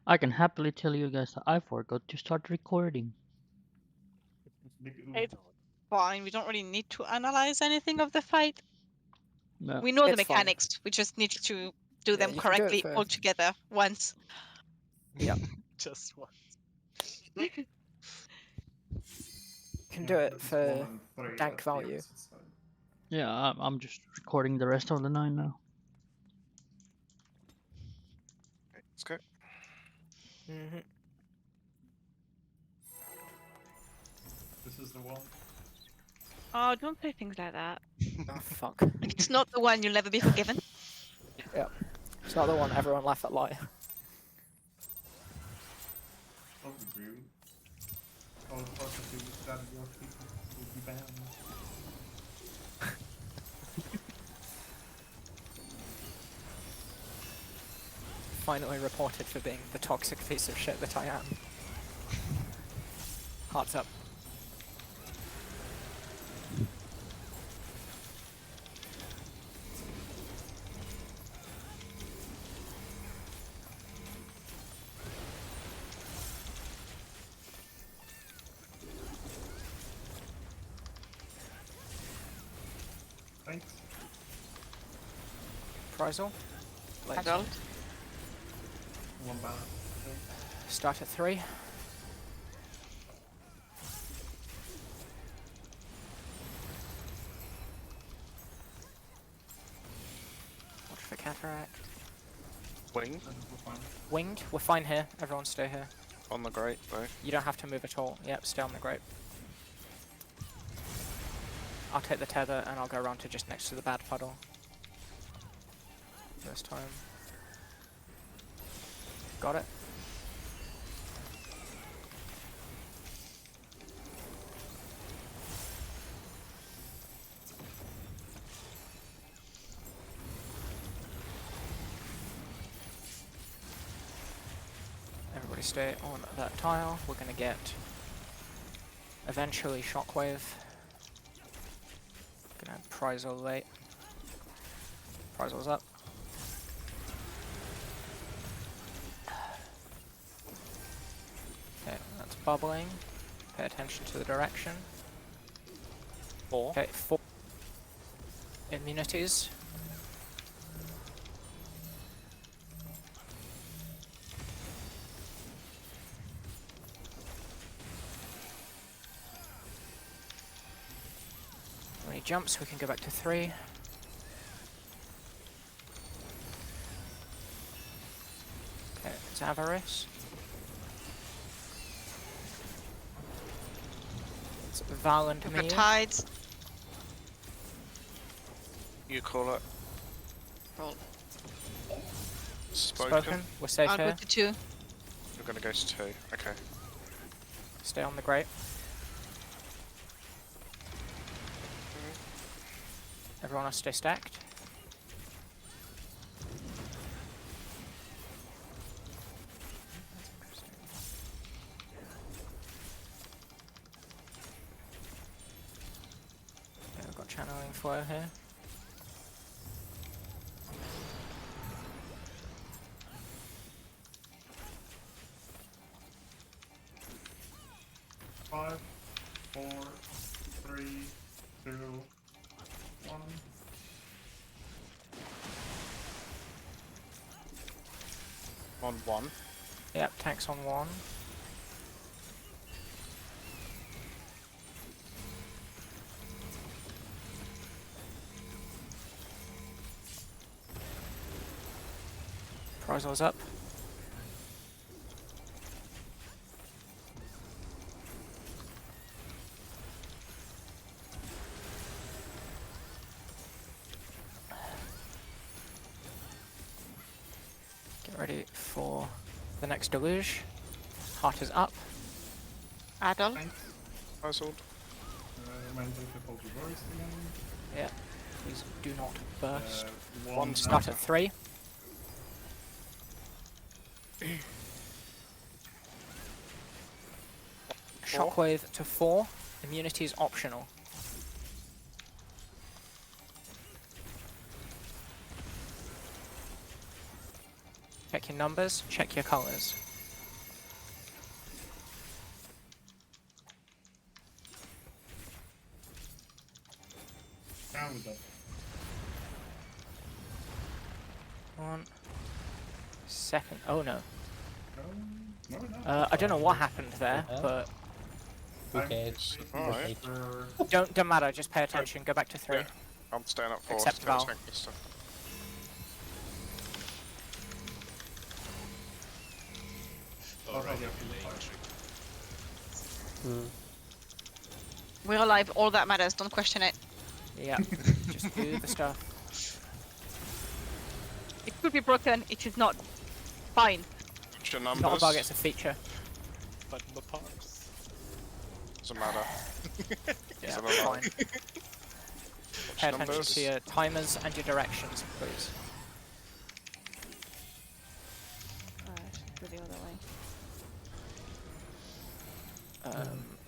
I can happily tell you guys that I forgot to start recording. It's fine. We don't really need to analyze anything of the fight. No. We know the It's fine. mechanics. We just need to do Yeah, them you can do it correctly all first. together once. Yeah. Just once. You can do it for dank value. Yeah, I'm just recording the rest of the 9 now. Let's go. Mm-hmm. This is the one. Oh, don't say things like that. Oh, fuck. It's not the one you'll never be forgiven. Yeah. It's not the one everyone laugh at lie. Don't be rude. All positive that your people will be banned. Finally reported for being the toxic piece of shit that I am. Hearts up. Thanks. Prizal. Late. Adult. One ban. Start at 3. Watch for cataract. Wing And we're fine. Winged. We're fine here. Everyone stay here. on the grate, though. You don't have to move at all. Yep, stay on the grape. I'll take the tether and I'll go around to just next to the bad puddle. This time. Got it. Everybody stay on that tile. We're gonna get eventually shockwave. Gonna have Prizal late. Prizal's up. Okay, that's bubbling. Pay attention to the direction. 4. Okay, 4 immunities. When he jumps, we can go back to 3. Okay, it's Avarice. It's Val and We've me. got tides. You call it. Roll. Spoken. We're safe I'll go here. to 2. You're gonna go to 2. Okay. Stay on the grape. Everyone else stay stacked. Okay, we've got channeling flow here. Five, four, three, two, one. On 1. Yep, tanks on 1. Prizal's up. Get ready for the next deluge. Heart is up. Adult. Thanks. Puzzled. Remind me to hold your voice again. Yeah. Please do not burst. One Start at 3. Shockwave to 4. Immunity is optional. Check your numbers, check your colours. down with that. 1 second. Oh no. No, no. I don't know what happened there, Yeah. but Who cares? It's Just alright. take it. don't matter. Just pay attention. Go back to 3. Yeah. I'm staying up 4. Except It's gonna Val. tank this stuff. Alright. We're alive. All that matters. Don't question it. Yeah. Just do the stuff. It could be broken. It is not. Fine. What's your Not a numbers? bug. It's a feature. But the parts. Doesn't matter. Yeah, it a lie? fine. Pay attention Numbers? to your timers and your directions, please. Alright, go the other way.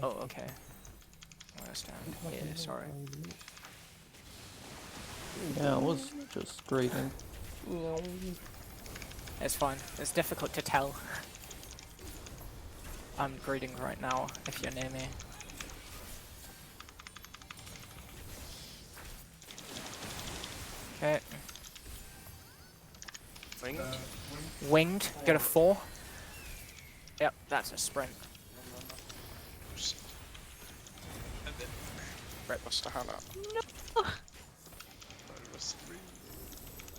Oh, okay. Where's down? Yeah, sorry. Yeah, I was just grading. It's fine. It's difficult to tell. I'm greeting right now, if you're near me. Okay. Wing? Winged, go to 4. Yep, that's a sprint. And then Bust a hand up. I was 3.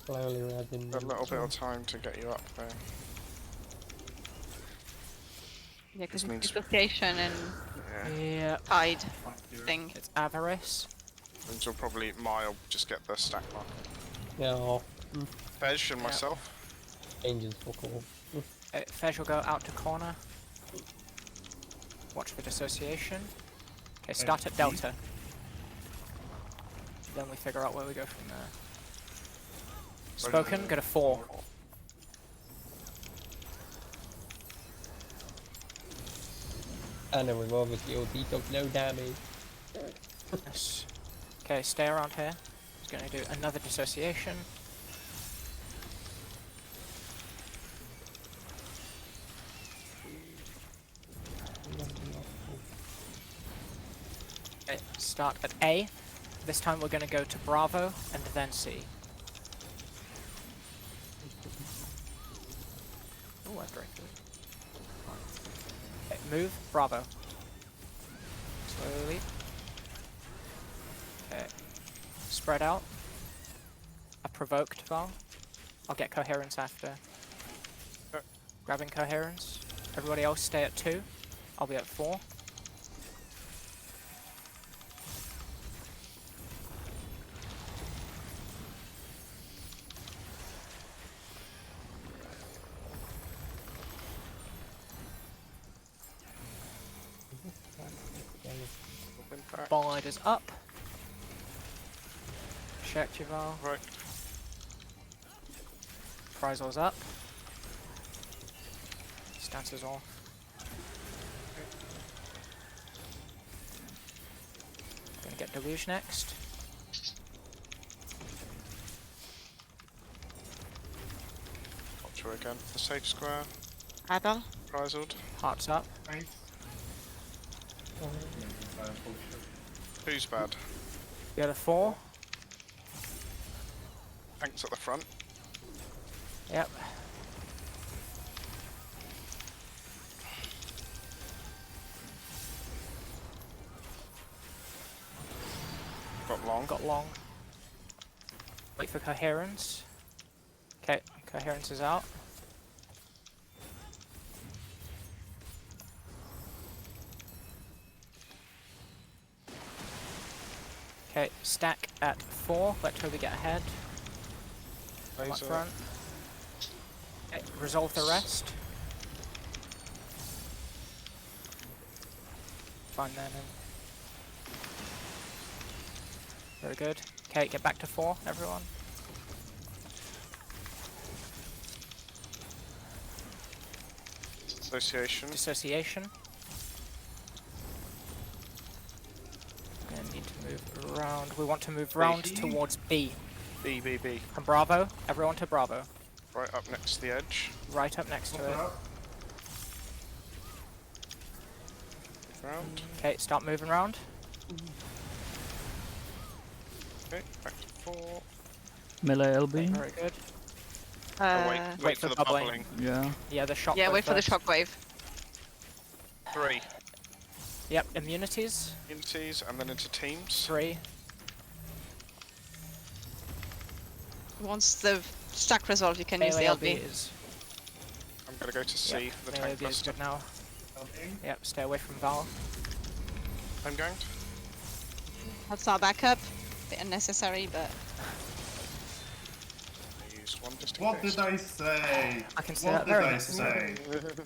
Slowly ratting. A little bit of time to get you up there. Yeah, because This it's means- dissociation and Yeah. Yeah, tide thing. it's avarice. Means you'll probably Mile just get the stack mark. Yeah, Fej and Yeah. myself. changes for cool. Fez will go out to corner. Watch for dissociation. Okay, start at Delta. Then we figure out where we go from there. Spoken, go to 4. And then revolver shield, detox, no damage. Yes. Okay, stay around here. He's going to do another dissociation. Okay, start at A. This time we're going to go to Bravo and then C. Oh, I drifted. Okay, move, Bravo. Slowly. Okay. Spread out. A provoked Val. I'll get coherence after. Grabbing coherence. Everybody else stay at 2. I'll be at 4. Moving back. Ball is up. Check your Val. Right. Prizor's up. Stances off. Gonna get Deluge next. Watch her again. The safe square. Adal. Frizzled. Hearts up. Who's bad? The other 4. Tanks at the front. Yep. Got long. Got long. Wait for coherence. Okay, coherence is out. Okay, stack at 4. Let Toby get ahead. Up Laser. front. Okay, resolve the rest. Fine then. Very good. Okay, get back to 4, everyone. Association. Dissociation. And need to move around. We want to move round towards B. B, B, B. And Bravo. Everyone to Bravo. Right up next to the edge. Right up next to it. Round. Okay, start moving around. Okay, back to 4. Melee Okay, LB. very good. Oh, wait, Uh, wait for the bubbling. Yeah. Yeah, the shock. yeah, wait for the first. shockwave. 3. Yep, immunities. Unities, and then into teams. 3. Once the stack resolve, you can use the Melee LB. is. I'm gonna go to C Yep, for the melee tank LB is buster. good now. Okay. Yep, stay away from Val. I'm going to. That's our backup. Bit unnecessary, but I use 1 just in What case. did I say? I can see What that did very I necessary. say?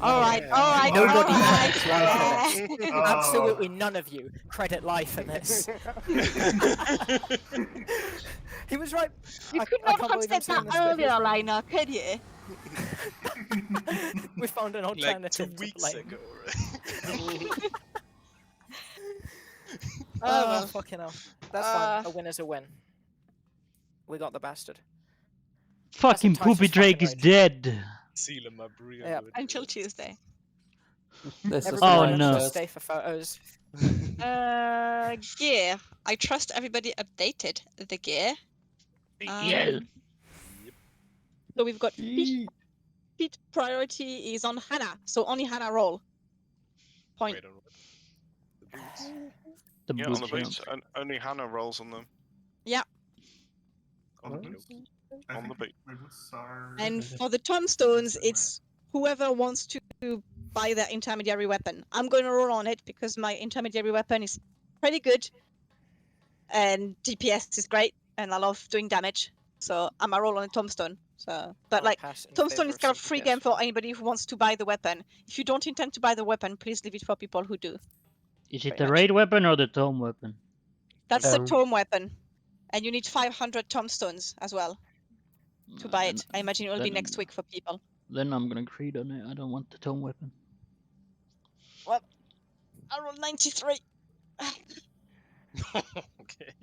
alright, alright, Nobody alright. credits life in this. Oh. Absolutely none of you credit life in this. He was right. You I- could I not can't have believe I'm said saying that this, but he was earlier, right. Liner, could you? We found an Like 2 alternative to weeks blame. ago. Oh, well. Fucking hell. That's fine. A win is a win. We got the bastard. Fucking entices Poopy Drake fucking is rage. dead. Seal him up real Yep. good. Until Tuesday. This is Everybody Oh, my remember no. to first. stay for photos. Gear. I trust everybody updated the gear. Yeah. So we've got feet priority is on Hannah, so only Hannah roll. Point. Wait on what? The boots. The Yeah, boot on the champ. boots. And only Hannah rolls on them. On the Okay, boots? okay. I On the think boot. my boots are... And for the tombstones, it's whoever wants to buy their intermediary weapon. I'm going to roll on it because my intermediary weapon is pretty good, and DPS is great, and I love doing damage. So I'm a roll on a tombstone. So, but I'll like pass in tombstone favour is kind of some free PS game for for- anybody who wants to buy the weapon. If you don't intend to buy the weapon, please leave it for people who do. Is it Pretty the much. raid weapon or the tome weapon? That's the Um, tome weapon, and you need 500 tombstones as well to buy Then- it. I imagine it will be then- next week for people. Then I'm gonna creed on it. I don't want the tome weapon. I rolled 93. Okay.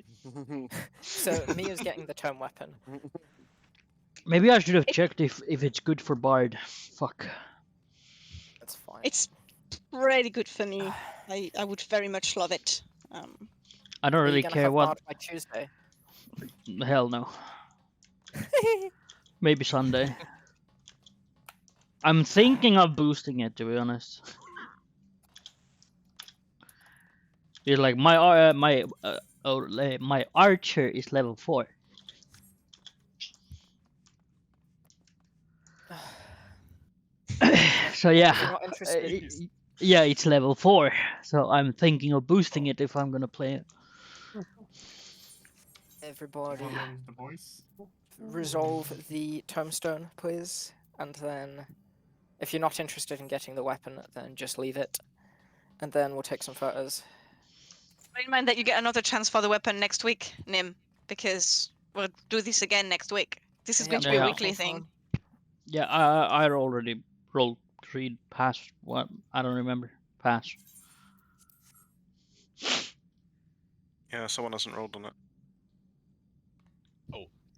So Mia's getting the tome weapon. Maybe I should have checked if it's good for Bard. Fuck. That's fine. It's pretty good for me. I would very much love it. I don't Are you really gonna care have what. Bard by Tuesday? Hell no. Maybe Sunday. I'm thinking of boosting it, to be honest. It's like my archer is level 4. So If you're yeah, not interested, yeah, it's level 4. So I'm thinking of boosting it if I'm gonna play it. everybody Everyone, the boys? resolve the tombstone, please. And then, if you're not interested in getting the weapon, then just leave it. And then we'll take some photos. Bear in mind that you get another chance for the weapon next week, Nim, because we'll do this again next week. This is going to be a Yeah. weekly thing. Yeah, I already rolled 3 pass. What? I don't remember. Pass. Yeah, someone hasn't rolled on it.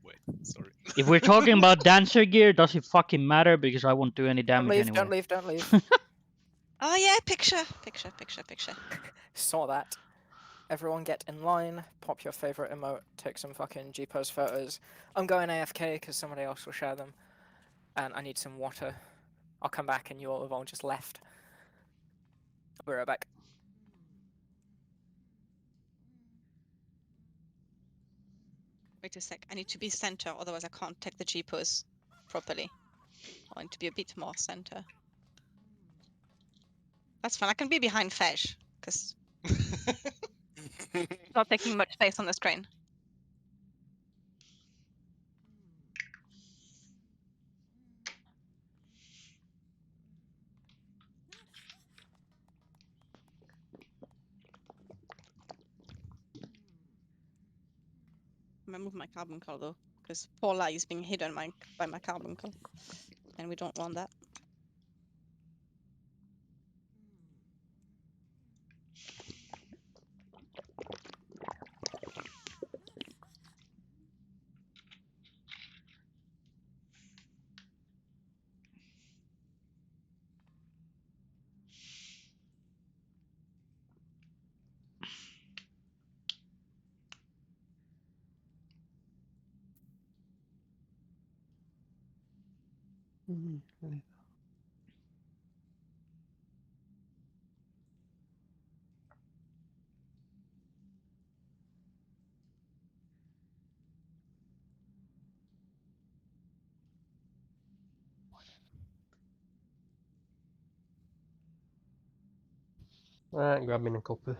Wait, sorry. If we're talking about dancer gear, does it fucking matter? Because I won't do any Don't damage leave, anyway. don't leave, don't leave. Oh yeah, picture. Saw that. Everyone get in line, pop your favorite emote, take some fucking G-pose photos. I'm going AFK because somebody else will share them. And I need some water. I'll come back and you all have all just left. I'll be right back. Wait a sec. I need to be center, otherwise I can't take the G-pose properly. I need to be a bit more center. That's fine. I can be behind Fesh, because it's not taking much space on the screen. I'm gonna move my carbuncle though, because Paula is being hidden by my carbuncle, and we don't want that. Grabbing a couple.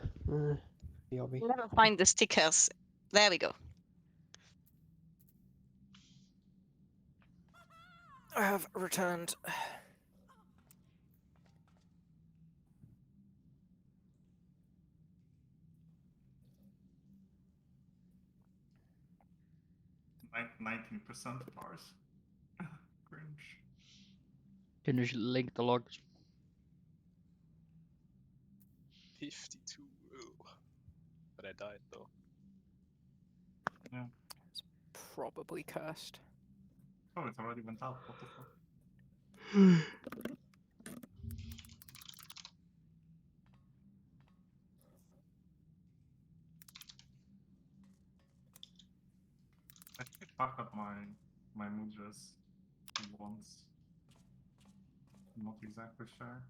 PoV. Never find the stickers. There we go. I have returned. Like 19% bars. Cringe. Can you link the logs? 52. Ew. But I died though. Probably cursed. Oh, it already went out. What the fuck? I think I fucked up my mudras once. I'm not exactly sure.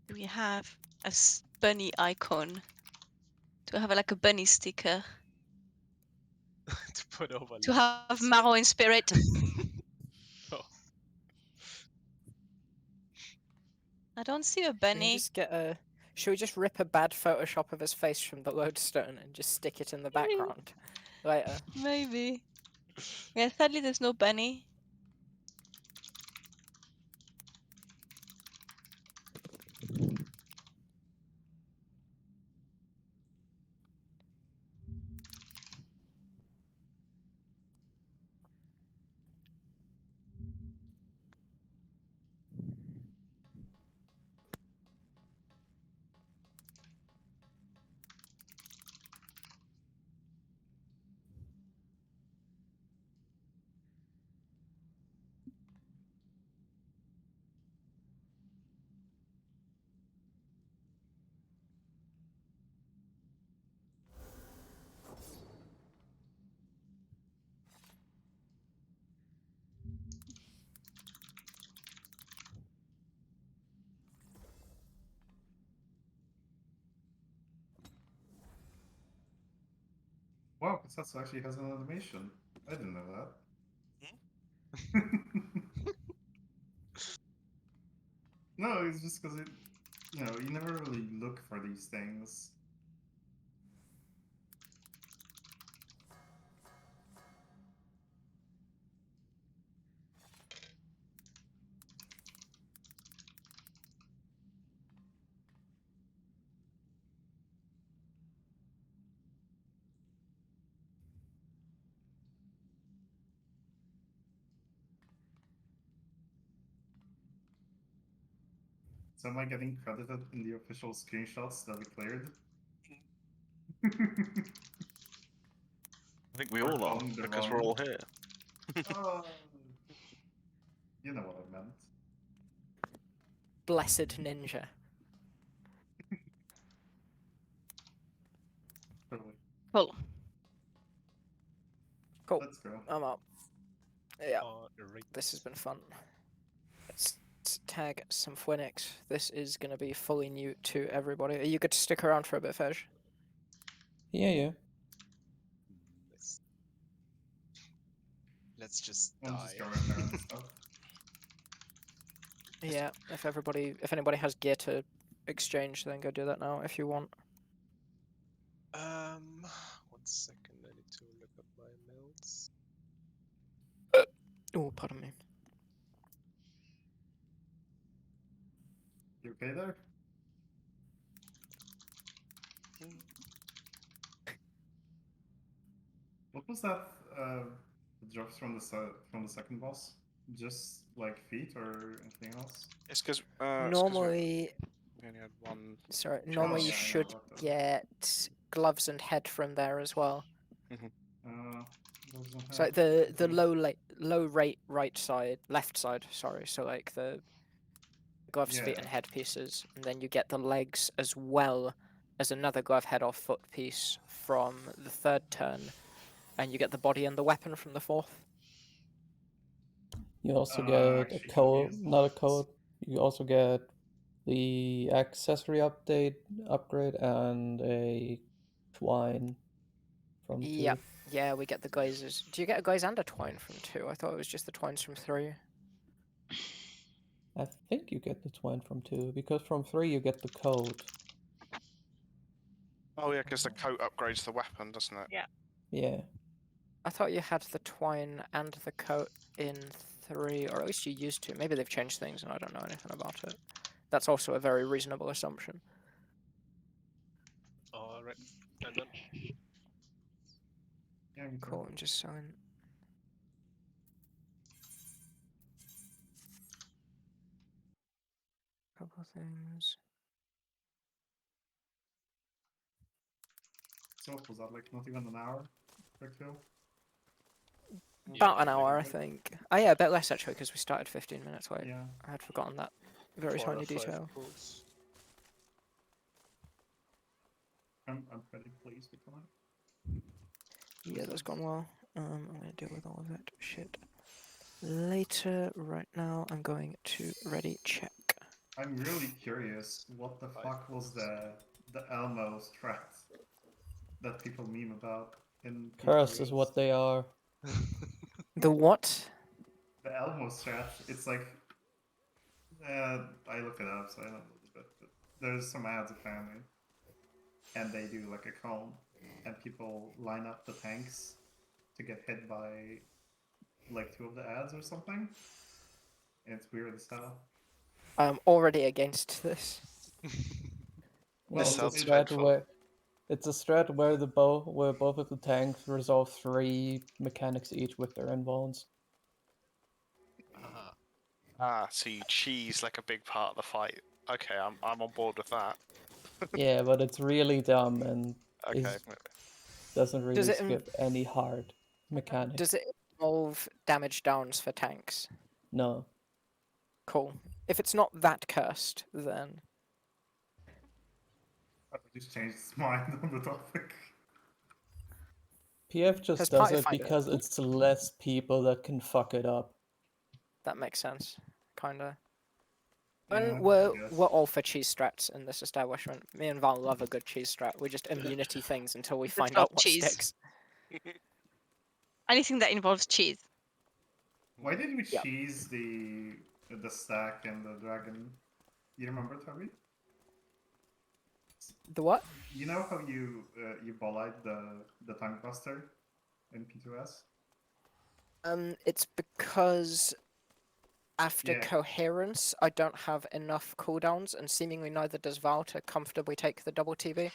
Do we have a bunny icon? Do we have like a bunny sticker? To put over. To have this Marrow in spirit? Oh, I don't see a Can we bunny. just get a? Should we just rip a bad Photoshop of his face from the lodestone and just stick it in the background later? Maybe. Yeah, sadly there's no bunny. Wow, Katsuo actually has an animation. I didn't know that. No, it's just because it, you never really look for these things. So am I getting credited in the official screenshots that we cleared? I think we all are, On the because wrong- we're all here. Oh, you know what I meant. Blessed ninja. Totally. Cool. Cool. Let's go. I'm up. Yeah, right. this has been fun. Let's tag some Phoenix. This is going to be fully new to everybody. Are you good to stick around for a bit, Fej? Yeah. Let's just I'll die. just go in there and stuff. Yeah, if anybody has gear to exchange, then go do that now if you want. 1 second. I need to look up my mails. Oh, pardon me. You okay there? What was that? Drops from the second boss? Just like feet or anything else? It's because Normally, we only had one. sorry, normally yeah, you I know should about that. get gloves and head from there as well. Gloves on So hand. like the low rate left side, sorry, so like the gloves, feet, Yeah. and head pieces, and then you get the legs as well as another glove, head, or foot piece from the third turn, and you get the body and the weapon from the fourth. You also I get a actually code, confused not a what- code. You also get the accessory upgrade, and a twine from 2. Yeah, yeah, we get the glazes. Do you get a glaze and a twine from 2? I thought it was just the twines from 3. I think you get the twine from 2, because from 3 you get the code. Oh yeah, because the coat upgrades the weapon, doesn't it? Yeah. I thought you had the twine and the coat in 3, or at least you used to. Maybe they've changed things and I don't know anything about it. That's also a very reasonable assumption. Alright, I'm done. Yeah, me too. Cool, I'm just selling. Couple things. So what was that, like not even an hour per kill? About an Yeah, hour, I like- think. Oh yeah, a bit less actually, because we started 15 minutes late. Yeah. I had forgotten that very 4 or tiny 5 detail. pulls. I'm pretty pleased with that. Yeah, that's gone well. I'm gonna deal with all of that shit later. Right now, I'm going to ready check. I'm really curious, what the fuck was the Elmo strat that people meme about in Curse is P2Es? what they are. The what? The Elmo strat, it's like I looked it up so I know a little bit, but there's some ads apparently. And they do like a cone and people line up the tanks to get hit by like 2 of the ads or something. And it's weird as hell. I'm already against this. Well, it's a sounds strat dreadful. where where both of the tanks resolve 3 mechanics each with their invulns. Ah, Ah, so you cheese like a big part of the fight. Okay, I'm on board with that. Yeah, but it's really dumb and Okay. doesn't really Does it skip any hard mechanics. Does it involve damage downs for tanks? No. Cool. If it's not that cursed, then I just changed his mind on the topic. PF just Does does Party it find it? because it's less people that can fuck it up. that makes sense. Kinda. Yeah, And I we're guess. all for cheese strats in this establishment. Me and Val love a good cheese strat. We just immunity things until we Just find love out what cheese. sticks. Anything that involves cheese. Why did we Yep. cheese the stack and the dragon? You remember, Toby? The what? You know how you bolide the tank buster in P2S? It's because after Yeah. coherence, I don't have enough cooldowns, and seemingly neither does Val to comfortably take the double TB.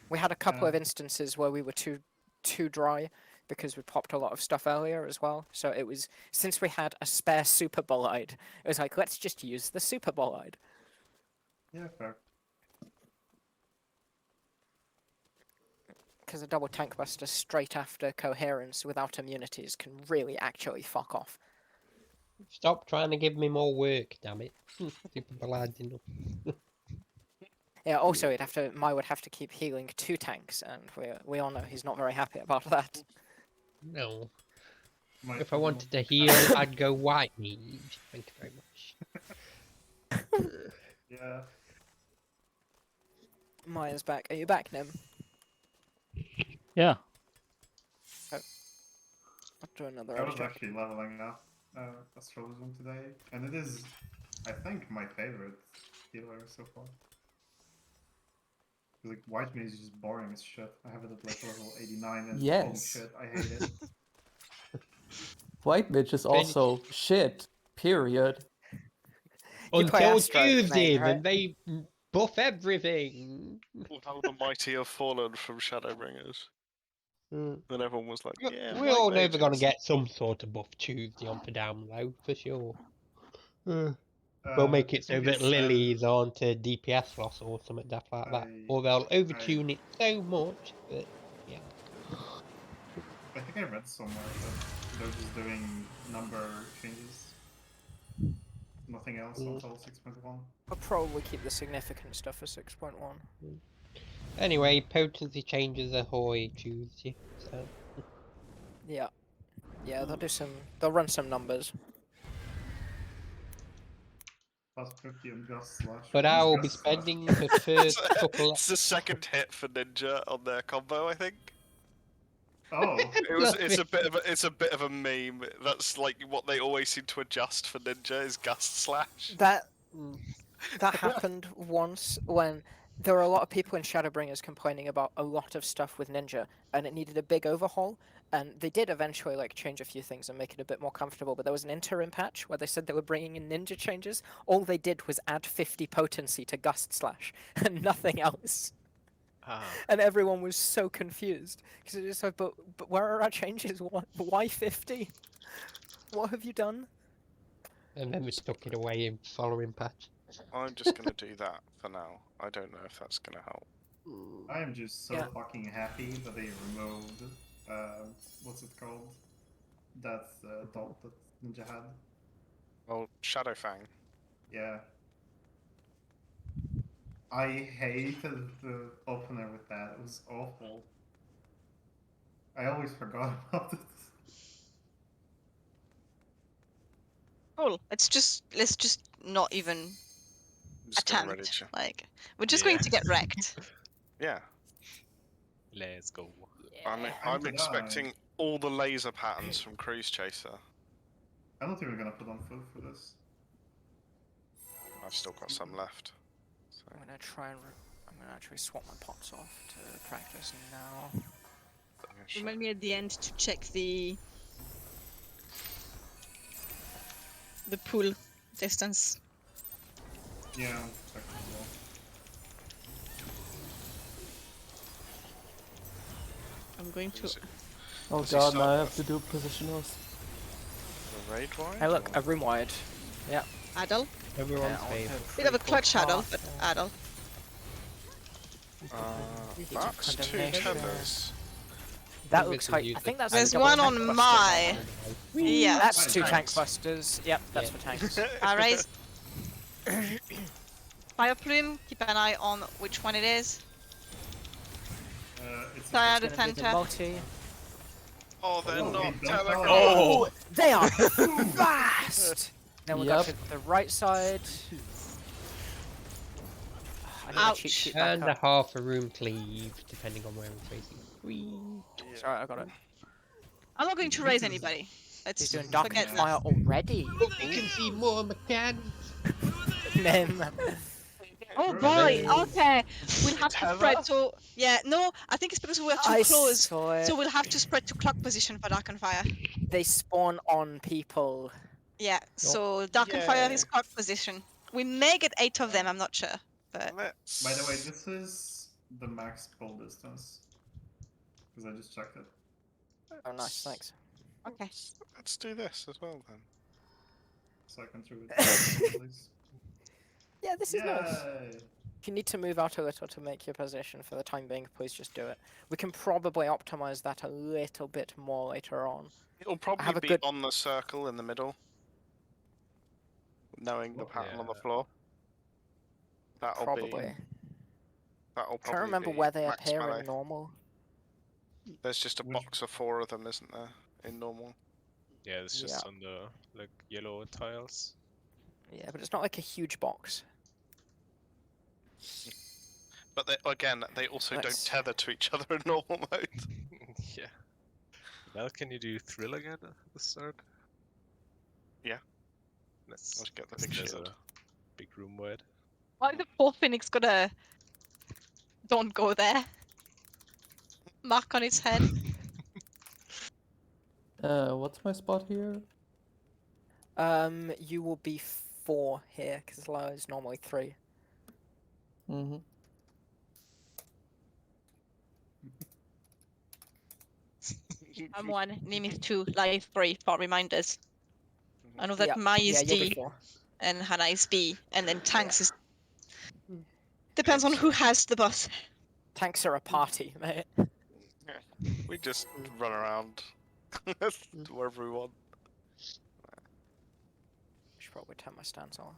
We had a couple of instances where we were too dry because we popped a lot of stuff earlier as well. So it was, since we had a spare super bolide, it was like, let's just use the super bolide. Yeah, fair. Because a double tank buster straight after coherence without immunities can really actually fuck off. Stop trying to give me more work, damn it. Super ballad enough. Yeah, also Mai would have to keep healing 2 tanks, and we all know he's not very happy about that. No. My If I problem- wanted to heal, I'd go white meat. Thank you very much. Yeah. Maya's back. Are you back, Nim? Yeah. I'll do another I ready was check. actually leveling up Astrologism today, and it is, I think, my favorite healer so far. Like, White Mage is just boring as shit. I have it at like level 89 and holy Yes. shit, I hate it. White Mage is also shit. Period. You play Until Astro, Tuesday, mate, right? then they buff everything. How the mighty have fallen from Shadowbringers. Mm. Then everyone was like, yeah, We're all white never going to mages. get some sort of buff Tuesday on Padam, though, for sure. We'll make I it so think that it's, Lily's on to DPS loss or something daft like that. Or they'll overtune it so much that, yeah. I think I read somewhere that they're just doing number changes. Nothing else until 6.1. I'll probably keep the significant stuff for 6.1. Anyway, potency changes ahoy Tuesday. So Yeah. Yeah, they'll run some numbers. Plus 50 on Gust Slash. but What is I will be Gust Slash? spending the first couple It's the second hit for Ninja on their combo, I think. Oh, It's a bit of a meme. That's like what they always seem to adjust for Ninja is Gust Slash. That happened once when there were a lot of people in Shadowbringers complaining about a lot of stuff with Ninja, and it needed a big overhaul. And they did eventually like change a few things and make it a bit more comfortable. But there was an interim patch where they said they were bringing in Ninja changes. All they did was add 50 potency to Gust Slash and nothing else. And everyone was so confused because it just like, but where are our changes? Why 50? What have you done? and then we stuck it away in following patch. I'm just gonna do that for now. I don't know if that's gonna help. I am just so Yeah. fucking happy that they removed, what's it called? That dot that Ninja had. Well, Shadowfang. Yeah. I hated the opener with that. It was awful. I always forgot about it. Cool. Let's just not even I'm just getting ready attempt. to. Like we're just going to get wrecked. Yeah. Let's go. I'm to expecting all the laser patterns from Cruise Chaser. I'm not even gonna put on food for this. I've still got some left. So. I'm gonna actually swap my pots off to practice now. Yeah, sure. Remind me at the end to check the pool distance. Yeah, check as well. I'm going to. Is it Oh Does he god, start now I have with- to do positionals. a raid wide? Hey, look, or- a room wide. Yeah. Adult. Everyone's Yeah, favourite. Bit of a clutch adult, but adult. That's two condemnation. tethers. That Think looks this is like. I used think as- that's. There's double one tank on buster. my. Yeah. That's Mine two tank tanks. busters. Yep, that's Yeah. for tanks. Alright. Fire plume. Keep an eye on which one it is. It's Fire It's gonna be the Defender. multi. Oh, they're Oh, not wait, don't telegraph. tell Oh, they are fast. Then we got Yep. to the right side. I need a cheat Ouch. sheet back And a up. half a room cleave, depending on where we're facing. Whee! Sorry, I got it. I'm not going to raise anybody. Let's He's doing dark forget fire that. already. You can see more mechanics. Mem. Oh boy. Okay. We'll have to spread to. Yeah. No. I think it's because we're too I close. saw it. So we'll have to spread to clock position for Dark and Fire. They spawn on people. Yeah. So Dark and Fire is clock position. We may get 8 of them. I'm not sure. But Let's... By the way, this is the max pull distance. Because I just checked it. Oh, nice, thanks. okay. Let's do this as well then. So I can throw it. Please. Yeah, this is nice. Yay! If you need to move out a little to make your position for the time being, please just do it. We can probably optimize that a little bit more later on. It'll probably have a be good- on the circle in the middle. Knowing the pattern on the Yeah. floor. That'll Probably. be... That'll I probably can't remember be where they max appear melee. in normal. There's just a Which- box of 4 of them, isn't there? In normal. Yeah, it's just Yeah. on the like yellow tiles. Yeah, but it's not like a huge box. But they, again, they also Let's- don't tether to each other in normal mode. Yeah. Now can you do thrill again at the start? Yeah. Let's Let's get the there's big a shield. big room wide. Why the poor Phoenix got a don't go there mark on its head? What's my spot here? You will be 4 here, because low is normally 3. Mm-hmm. I'm 1, Nim is 2, Life 3 for reminders. I know that Yep. Mai is Yeah, you'll be D 4. and Hannah is B, and then Tanks is. Depends on who has the boss. Tanks are a party, mate. We just run around. To wherever we want. Should probably turn my stance off.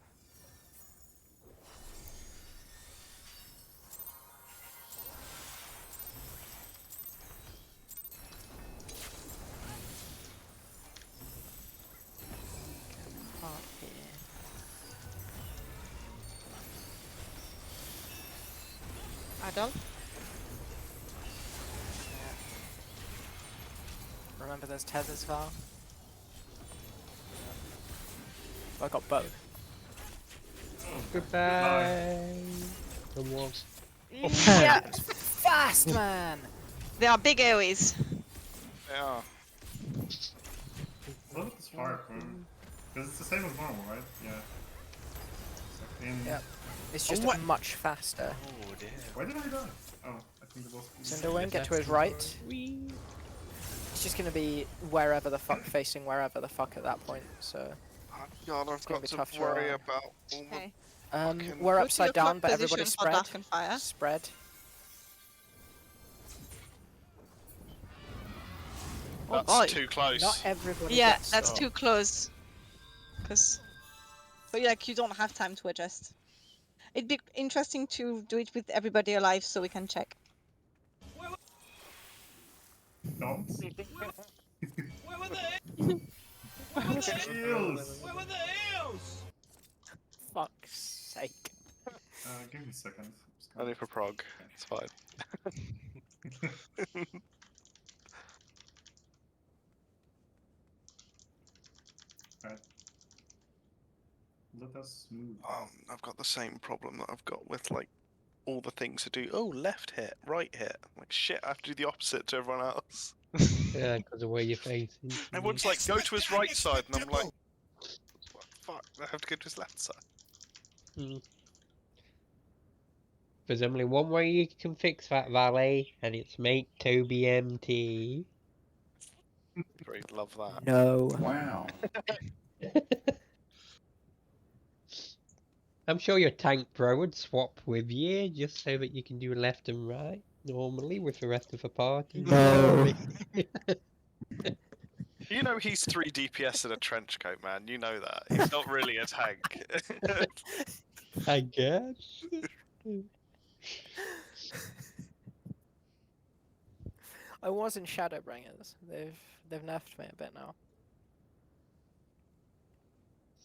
Up here. Adolf? Remember those tethers, Val? I got both. Goodbye. Come on. Yeah, Fast, man! they are big AoEs. Yeah. What about this fire cone? Because it's the same as normal, right? Yeah. Second. Yep. It's just what? much faster. Oh dear. Why did I die? Oh, I think it was. Cinderwing, get to his right. It's just gonna be wherever the fuck, facing wherever the fuck at that point, so... Oh, God, I've gonna got be to tough to worry roll. about all the... Okay. Fucking- We're Go to upside your down, clock but everybody position for spread. Dark and Fire. Spread. Oh That's boy. too close. Not everybody Yeah, gets that's stuck. too close. Cause, but like you don't have time to adjust. It'd be interesting to do it with everybody alive so we can check. Don't. Where were they? Where were they? Shields! Where were the heels? Fuck's sake. Give me a second. Only for prog. It's fine. Alright. Let us move. I've got the same problem that I've got with like all the things to do. Oh, left hit, right hit. I'm like shit, I have to do the opposite to everyone else. Yeah, because of where you're facing. Everyone's like, go to his right side, and I'm like, what the fuck? I have to go to his left side. There's only one way you can fix that, Valley, and it's make Toby empty. Great, love that. No. Wow. I'm sure your tank pro would swap with you, just so that you can do left and right normally with the rest of the party. No. You know he's 3 DPS in a trench coat, man. You know that. He's not really a tank. I guess. I was in Shadowbringers. They've nerfed me a bit now.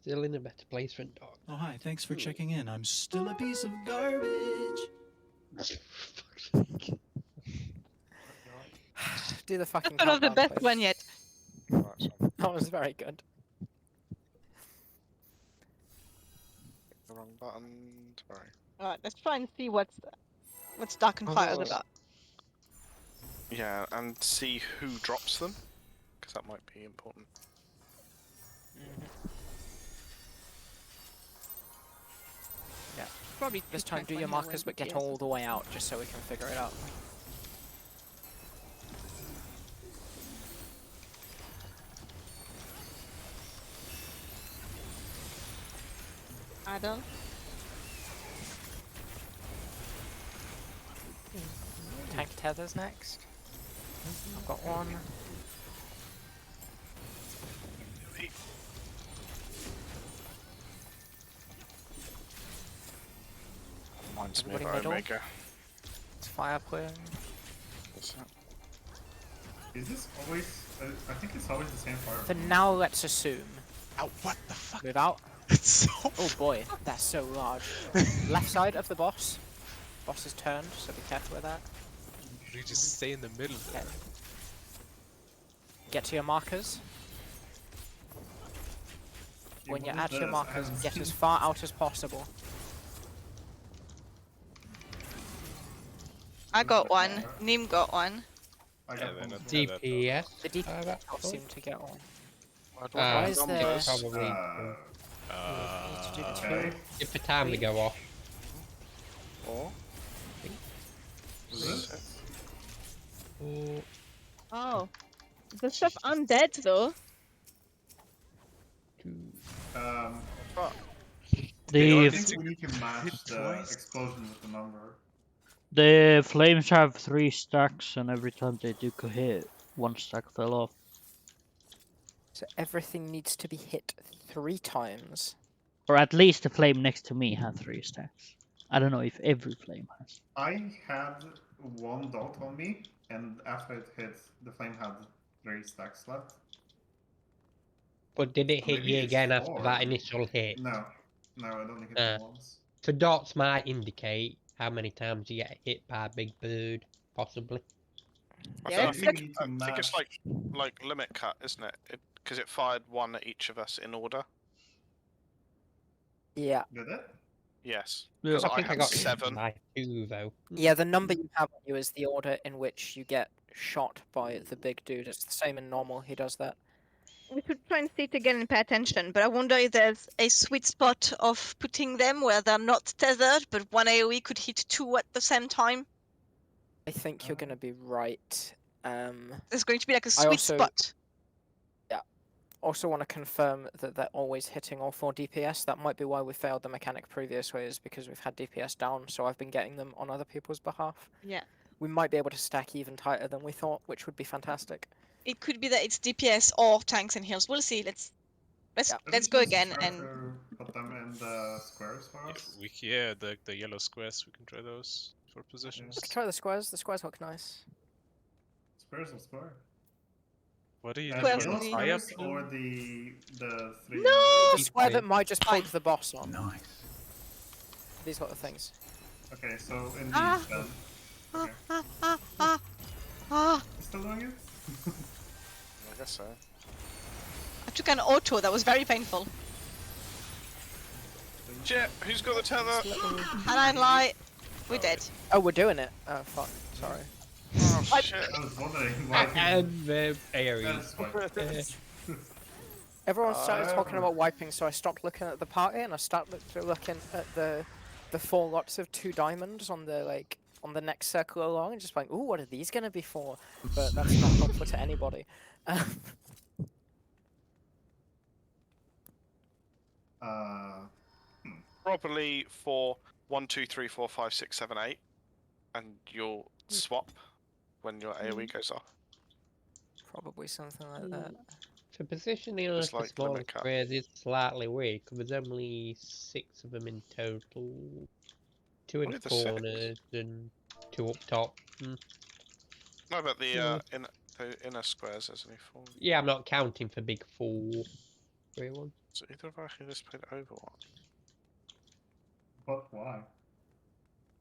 Still in a better place than dog. Oh, hi. Thanks for checking in. I'm still a piece of garbage. Do the fucking Not the countdown, best please. one yet. That was very good. The wrong button. Sorry. Alright, let's try and see what's Dark and Fire Oh. about. Yeah, and see who drops them, because that might be important. Yeah. Probably this time do your markers, but get all the way out, just so we can figure it out. Adam? Tank tethers next. I've got one. Reminds me Everybody of middle? Omega. It's fire plume. What's that? Is this always? I think it's always the same fire. For now, let's assume. Oh, what the fuck? Move out. It's so. Oh boy, that's so large. Left side of the boss. Boss is turned, so be careful with that. You just stay in the middle there. Okay. Get to your markers. Yeah, When what you're is at your this? I markers, haven't get seen as it. far out as possible. I got one. Nim got one. I Yeah, got then one. it's- DPS. The DPS that's don't cool. seem to get on. Why do I have Why is there- numbers? Probably. Need to do the Okay. two. Give the time to go off. Or? This? Oh. The stuff undead though. Fuck. I The think we need to match Hit the twice. explosion with the number. the flames have 3 stacks, and every time they do hit, 1 stack fell off. So everything needs to be hit 3 times. Or at least the flame next to me had 3 stacks. I don't know if every flame has. I had 1 dot on me, and after it hit, the flame had 3 stacks left. But did it So hit maybe you it's again after 4. that initial hit? No, no, it only hit Uh, me once. So dots might indicate how many times you get hit by a big bird, possibly. Yeah, I Maybe think, we need to it's match. like limit cut, isn't it? Because it fired 1 at each of us in order. Yeah. Did it? Yes. Yeah. Because I I think I had got hit 7. by 2 though. Yeah, the number you have on you is the order in which you get shot by the big dude. It's the same in normal, he does that. we should try and see it again and pay attention. But I wonder if there's a sweet spot of putting them where they're not tethered, but one AOE could hit 2 at the same time. I think you're gonna be right. There's going to be like a I sweet also- spot. Also want to confirm that they're always hitting all 4 DPS. That might be why we failed the mechanic previously, is because we've had DPS down, so I've been getting them on other people's behalf. Yeah. We might be able to stack even tighter than we thought, which would be fantastic. It could be that it's DPS or tanks and heals. We'll see. Let's Yeah. let's go again and Put them in the squares for us. Yeah, the yellow squares, we can try those for positions. Let's try the squares. The squares look nice. Squares or square? What do you Square do? for Yellow me. High up? squares or the 3? No! The square that Fine. might just pulled the boss on. Nice. These little things. Okay, so in these Ah. then. Ah, Okay. ah, ah, ah, ah. Still doing it? I guess so. I took an auto that was very painful. Shit, who's got the tether? And I'm like, we're dead. Oh, we're doing it. Oh, fuck. Sorry. Oh, shit. I was wondering why. And the AoE. That's fine. Everyone started talking about wiping, so I stopped looking at the party and I started looking at the 4 lots of 2 diamonds on the on the next circle along, and just like, ooh, what are these gonna be for? But that's not helpful to anybody. Probably for 1, 2, 3, 4, 5, 6, 7, 8, and you'll swap when your AoE goes off. Probably something like that. So positioning on Just the like smaller limit cut. squares is slightly weird, because there's only 6 of them in total. 2 in Only the the 6? corners and 2 up top. No, but the Yeah. the inner squares there's only 4. Yeah, I'm not counting for big 4. 3 1. So either of us can just played Overwatch. But why?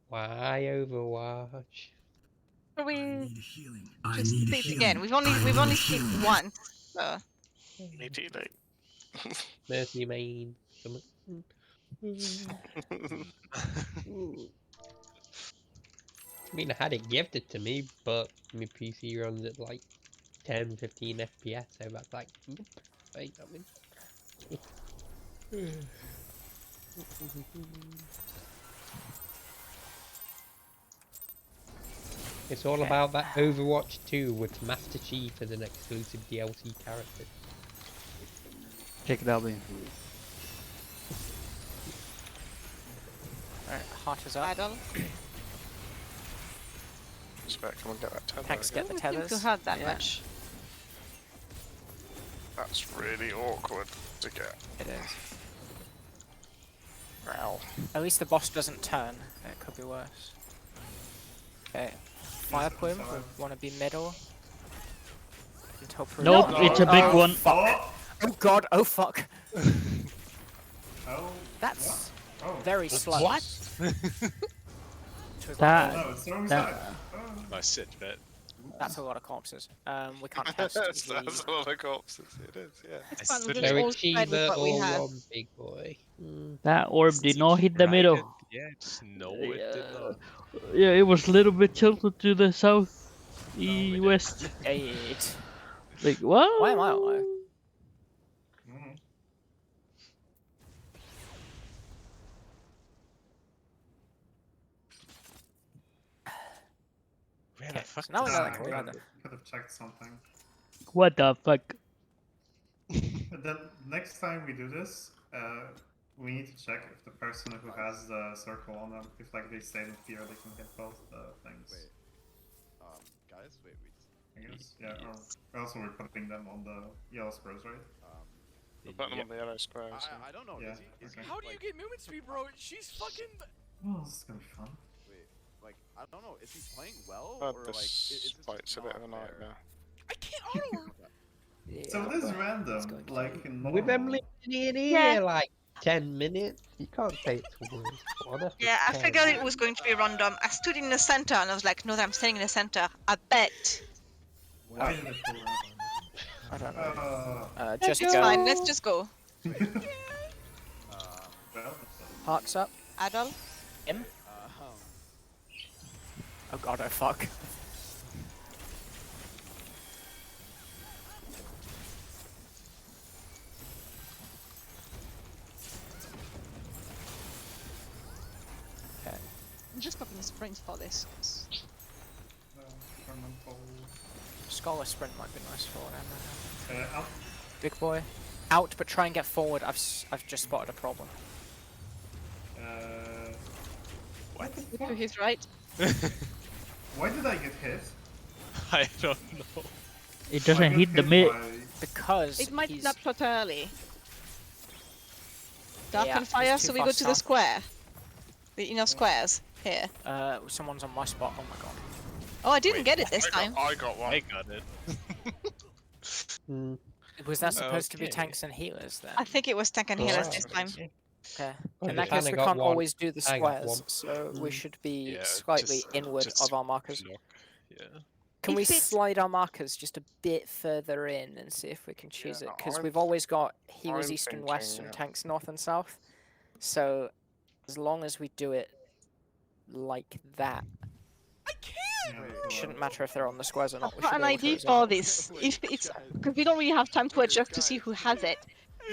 Why Overwatch? Are we Healing. I just need see it healing. again? We've only seen it once. So. Need healing. Mercy main. I mean, I had it gifted to me, but my PC runs at like 10, 15 FPS, so that's like, nope, ain't coming. It's all about that Overwatch 2 with Master Chief as an exclusive DLC character. Check it out, baby. Alright, heart is up. Idle. Spec, come and get that tether. Tanks again. get the I don't think tethers. you had that Yeah. much. That's really awkward to get. It is. Wow. At least the boss doesn't turn. It could be worse. Okay. Fire plume, we want to be middle. Until Nope, proven- it's a big Oh, one. Oh! Oh god, oh fuck. Oh! That's what? Oh. very slow. What? That- No, it's the wrong that- side. Oh. Nice sit, bet. That's a lot of corpses. We can't test that's the... a lot of corpses. It is, yeah. It's fun. We'll So just So all try with Achiever what we or have. one big boy. That orb did not hit the Right, middle. Yes, no, it did not. Yeah, it was a little bit tilted to the south, west. 8. Like, what? Why am I alive? Mhm. Where Okay, the fuck so now we did know that that can go? be I either. could have checked something. What the fuck? But then next time we do this, we need to check if the person who has the circle on them, if like they stay in fear, they can hit both the things. Wait. Guys, wait. I guess. Yeah. Or also we're putting them on the yellow squares, right? We're putting them on the yellow squares. I don't know. Yeah, Is he okay. how do you get movement speed, bro? She's fucking. Oh, this is gonna be fun. Wait, like I don't know. Is he playing well But or this like is this fight's just a bit not of a fair? nightmare. I can't auto. Yeah, So it is but random, going to like in With them normal. living in Yeah. here like 10 minutes, you can't say it's worse. Honest. Yeah, I figured it was going to be random. I stood in the center and I was like, no, I'm staying in the center. I bet. Why did it pull around? I don't know. Oh. Just It's go. fine, let's just go. Well, Hearts up. Adol. Him. Oh god, oh fuck. Okay. I'm just popping a sprint for this. Scholar sprint might be nice for him. up. Big boy. Out, but try and get forward. I've just spotted a problem. What? He's right. Why did I get hit? I don't know. It I doesn't got hit the hit mid. by- Because It might he's... snapshot early. Dark Yeah, and fire, he's too so we go fast to the south. square. The inner squares here. Someone's on my spot. Oh my god. Oh, I didn't Wait, get it this time. I got one. I got it. Mm. Was that supposed to be Okay. tanks and healers then? I think it was tank and Oh, healers wow. this time. Okay. Oh, In yeah. that case, Kinda we got can't one. always do the I got squares, one. so we should be Yeah, slightly just- inward just of our markers. block. Yeah. Can we If it- slide our markers just a bit further in and see if we can choose it? Because I'm- we've always got healers I'm east and west thinking, and yeah. tanks north and south. So as long as we do it like that, I can't. Yeah, it that's shouldn't allowed. matter if they're on the squares or not. I've We got should an be able to idea resolve for it. this. Wait, If which it's guys? because we don't really have time to Which adjust to see guys? who has it.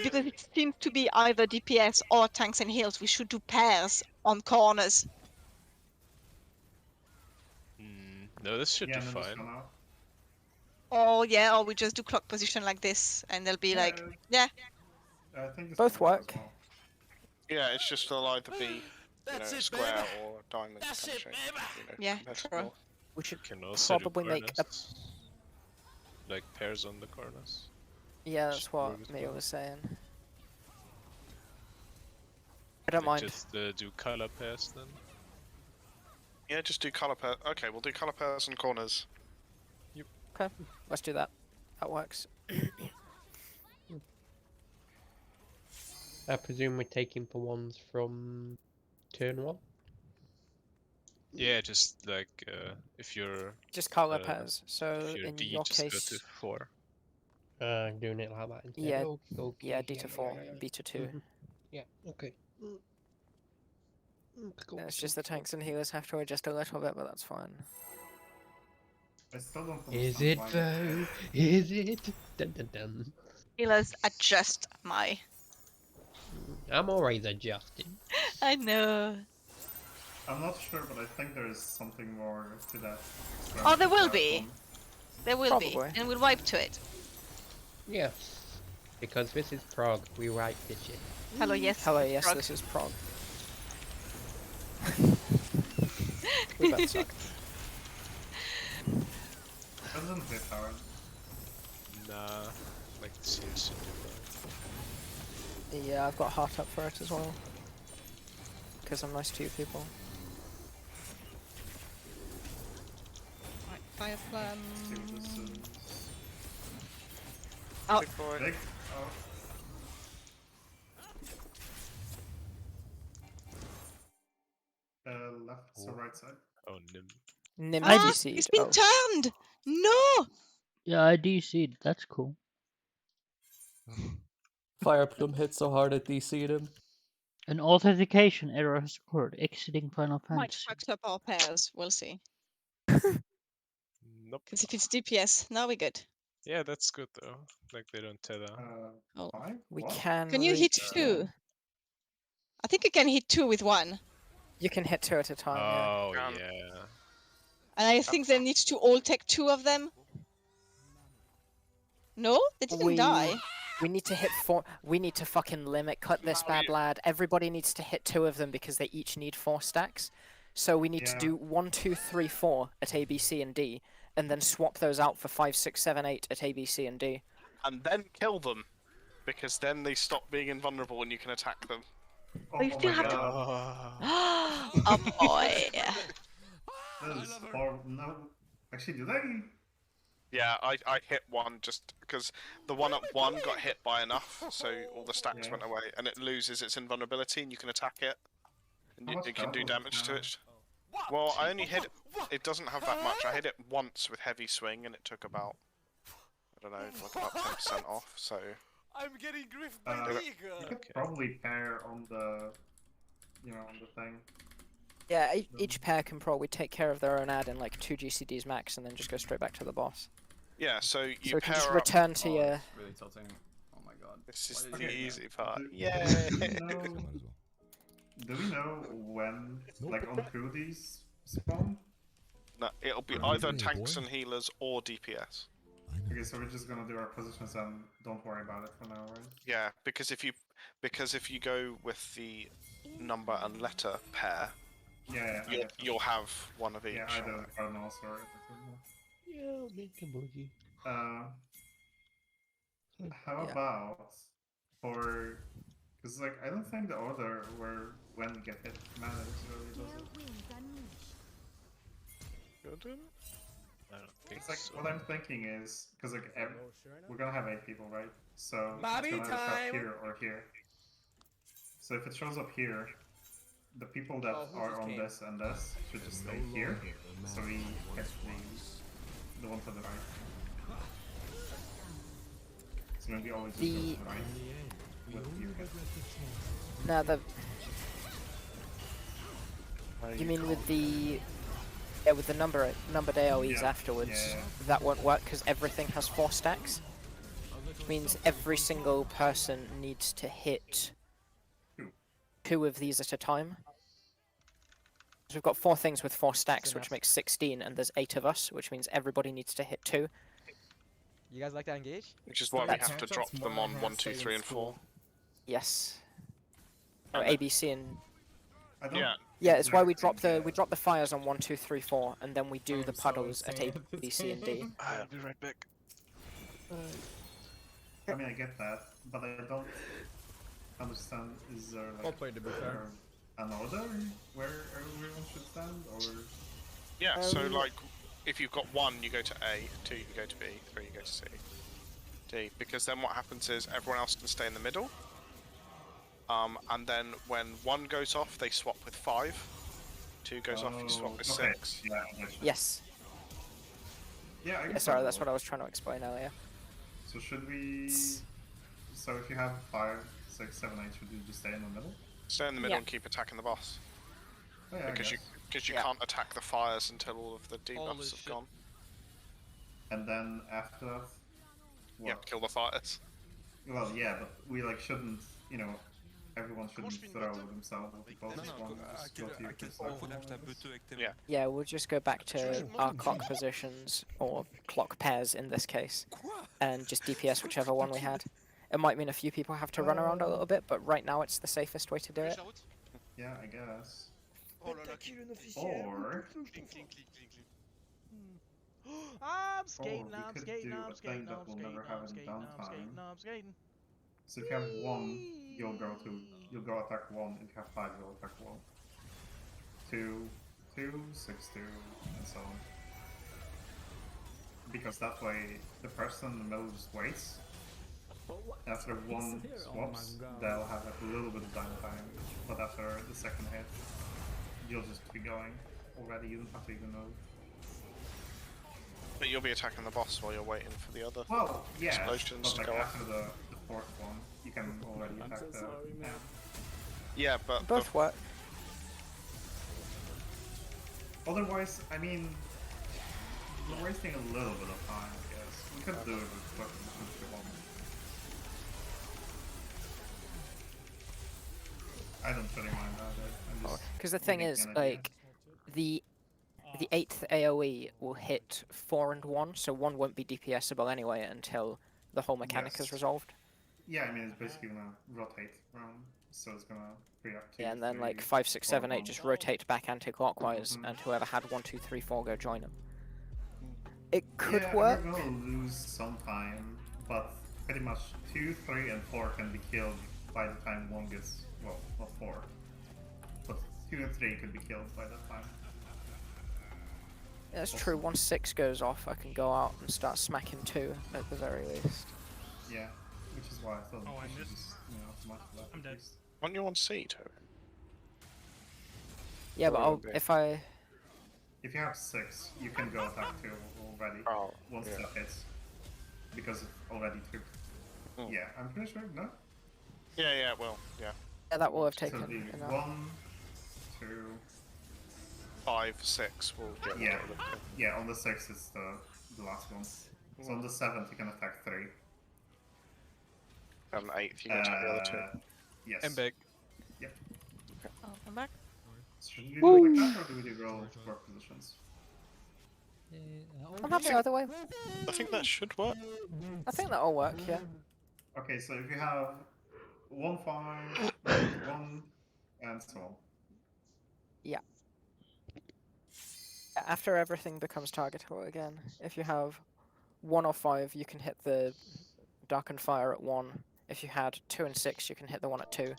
Because it seems to be either DPS or tanks and heals. We should do pairs on corners. No, this should Yeah, be and then just fine. come out. Or yeah, or we just do clock position like this, and they'll be like, yeah. I think this Both one works work. as well. Yeah, it's just they'll either be That's it, square baby. or diamond. That's kind of it, shape, baby. Yeah, compared to true. north. We should Can also probably do make a... corners. Like pairs on the corners. Yeah, that's Just what move as Mia well. was saying. I don't Like mind. just do color pairs then. Yeah, just do color pair. Okay, we'll do color pairs and corners. Okay, let's do that. That works. I presume we're taking the ones from turn 1? Yeah, just like if you're Just color Uh, pairs. So if you're in D, your just go case, to 4. Doing it like that instead. Yeah, Okay, yeah, D to 4, B to 2. Mhm. Yeah, okay. And it's just the tanks and healers have to adjust a little bit, but that's fine. I still don't Is understand it why though? Is it? Dun dun dun. Healers adjust my. I'm always adjusting. I know. I'm not sure, but I think there is something more to that. Oh, there will That be. one. There will Probably. be, and we'll wipe to it. Yes. Because this is Prague, we write this shit. Hello, yes. Hello, yes, Prague. this is Prague. We both suck. That doesn't hit hard. Nah, like the series should do Yeah, I've got heart up for it as well. Because I'm nice to you people. Right, fire plan. See what this is. Oh. Big boy. Big. Oh. Left, so right side. Oh, Nim. Nim I Ah, DC'd. it's been Oh. turned! No! Yeah, I DC'd. That's cool. Fire Plume hit so hard it DC'd him. An authentication error has occurred. Exiting Final Might Fantasy. fucked up our pairs. We'll see. Nope. Because if it's DPS, now we're good. Yeah, that's good though. Like they don't tether. Oh. 5? We What? can Can you hit reach- two? I think you can hit two with one. You can hit 2 at a time, yeah. Oh Um, yeah. And I think they need to all take 2 of them. No? They didn't die. We need to hit 4. We need to fucking limit cut this bad lad. Everybody needs to hit 2 of them because they each need 4 stacks. So we need to Yeah. do 1, 2, 3, 4 at A, B, C, and D, and then swap those out for 5, 6, 7, 8 at A, B, C, and D. And then kill them, because then they stop being invulnerable and you can attack them. Oh, you still my have to. God. Oh boy. That is horrible. No, actually, do they? Yeah, I hit one just because the one at 1 got hit by enough, so all the stacks Yeah. went away, and it loses its invulnerability, and you can attack it, and How much it can health do does it damage to have? it. Well, I only hit it. It doesn't have that much. I hit it once with heavy swing, and it took about, I don't know, like about 10% off. So I'm getting griffed by You Tiger. could probably pair on the, on the thing. Yeah, each pair can probably take care of their own ad in like 2 GCDs max, and then just go straight back to the boss. yeah, so you So we can pair just up. return to your. It's really tilting. Oh my god. This is Why the did you- easy part. Do Yay! do we know when, like, on who these spawn? No, it'll be Oh, either yeah, tanks and healers or DPS. Okay, so we're just gonna do our positions and don't worry about it for now, right? Yeah, because if you go with the number and letter pair, Yeah, I you'll, get that. you'll have one of each. Yeah, either Cardinals or Yeah, make a boogie. how Yeah. about for, because like I don't think the order where when we get hit matters really, does it? I don't think It's like so. what I'm thinking is because like we're gonna have 8 people, right? So Bobby it's gonna show up time! here or here. So if it shows up here, the people that who are just on came? this and this should just stay here. So we catch the one to the right. So maybe always just go to the right with you hit. No, you mean with the. Yeah, with the numbered AoEs Yeah, afterwards, yeah. that won't work because everything has 4 stacks. Which means every single person needs to hit 2 of these at a time. So we've got 4 things with 4 stacks, which makes 16, and there's 8 of us, which means everybody needs to hit 2. You guys like to engage? Which is why we That's- have to drop them on 1, 2, 3, and 4. Yes. Or A, B, C, and I don't. Yeah. yeah, it's why we exactly drop the fires on 1, 2, 3, 4, and then we do the puddles at A, B, C, and D. I'll be right back. I mean, I get that, but I don't understand. Is there Well like played, to be fair. an order where everyone should stand, or? Yeah. So like, if you've got 1, you go to A. 2, you go to B. 3, you go to C. D. Because then what happens is everyone else can stay in the middle. And then when 1 goes off, they swap with 5. 2 goes off, you swap with okay. 6. Yeah, I get you. Yes. Yeah, I Yeah, guess sorry, that that's what I works. was trying to explain earlier. So should we? So if you have 5, 6, 7, 8, should you just stay in the middle? Stay in the middle Yeah. and keep attacking the boss. Oh, yeah, I Because guess. you Yeah. can't attack the fires until all of the Holy debuffs have shit. gone. And then after that, You what? have to kill the fires. Well, yeah, but we like shouldn't, everyone shouldn't throw themselves at the closest one. Just go to your first one. Yeah. Yeah, we'll just go back to our clock positions, or clock pairs in this case, and just DPS whichever one we had. It might mean a few people have to run around a little bit, but right now it's the safest way to do it. Yeah, I guess. Oh là là, qui- Or Cling, cling, cling, cling, cling. I'm skating, we I'm could skating, do I'm a skating, thing that I'm we'll skating, never have I'm in skating, I'm downtime. skating, I'm skating. So if you have 1, you'll go attack 1. If you have 5, you'll attack 1. 2, 2, 6, 2, and so on. Because that way, the person in the middle just waits. After 1 swaps, they'll have a little bit of downtime, but after the second hit, you'll just be going already. You don't have to even move. But you'll be attacking the boss while you're waiting for the other. Well, yeah, Explosions but like to go off. after the 4th one, you can already attack the. Yeah, but Both work. Otherwise, I mean, we're wasting a little bit of time, I guess. We could do it with quick if we want. I don't really mind that. Because the thing is, like, the 8th AoE will hit 4 and 1, so 1 won't be DPSable anyway until the whole mechanic is Yes. resolved. Yeah, I mean, it's basically gonna rotate around, so it's gonna free up 2, Yeah, and then 3, like 5, 6, 7, 8 4, just rotate back anti-clockwise, Mhm. and whoever had 1, 2, 3, 4 go join them. It could yeah, work. we're gonna lose some time, but pretty much 2, 3, and 4 can be killed by the time 1 gets, well, not 4, but 2 and 3 could be killed by that time. That's true. Once 6 goes off, I can go out and start smacking 2 at the very least. Yeah, which is why I thought Oh, we I should missed. just, smash that I'm at dead. least. Aren't you on C, Toby? Yeah, but Or I'll, B? if I... If you have 6, you can go attack 2 already, Oh, once yeah. that hits. Because it already took... Mm. Yeah, I'm pretty sure, no? Yeah, well, yeah. Yeah, that will have So taken the enough. 1, 2... 5, 6 will get Yeah. rid of it. Yeah, on the 6 is the last one. So on the 7th you can attack 3. And 8th, you can attack the other 2. Yes. And big. I'll come back. Should we do it like that, or do we do roll work positions? I'm happy either way. I think that should work. I think that'll work, yeah. Okay, so if you have 1, 5, 1, and so on. After everything becomes targetable again, if you have 1 or 5, you can hit the Darkened Fire at 1. If you had 2 and 6, you can hit the one at 2. If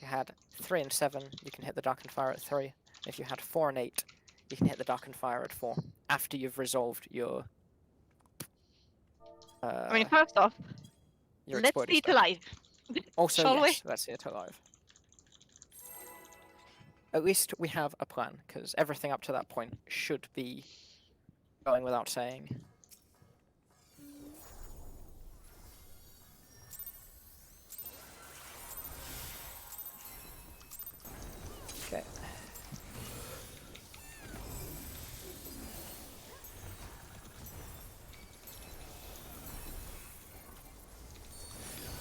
you had 3 and 7, you can hit the Darkened Fire at 3. If you had 4 and 8, you can hit the Darkened Fire at 4. After you've resolved your... I mean, first off, your let's exploited see it stuff. alive. Also, Shall we? yes, let's see it alive. At least we have a plan, because everything up to that point should be going without saying. Okay.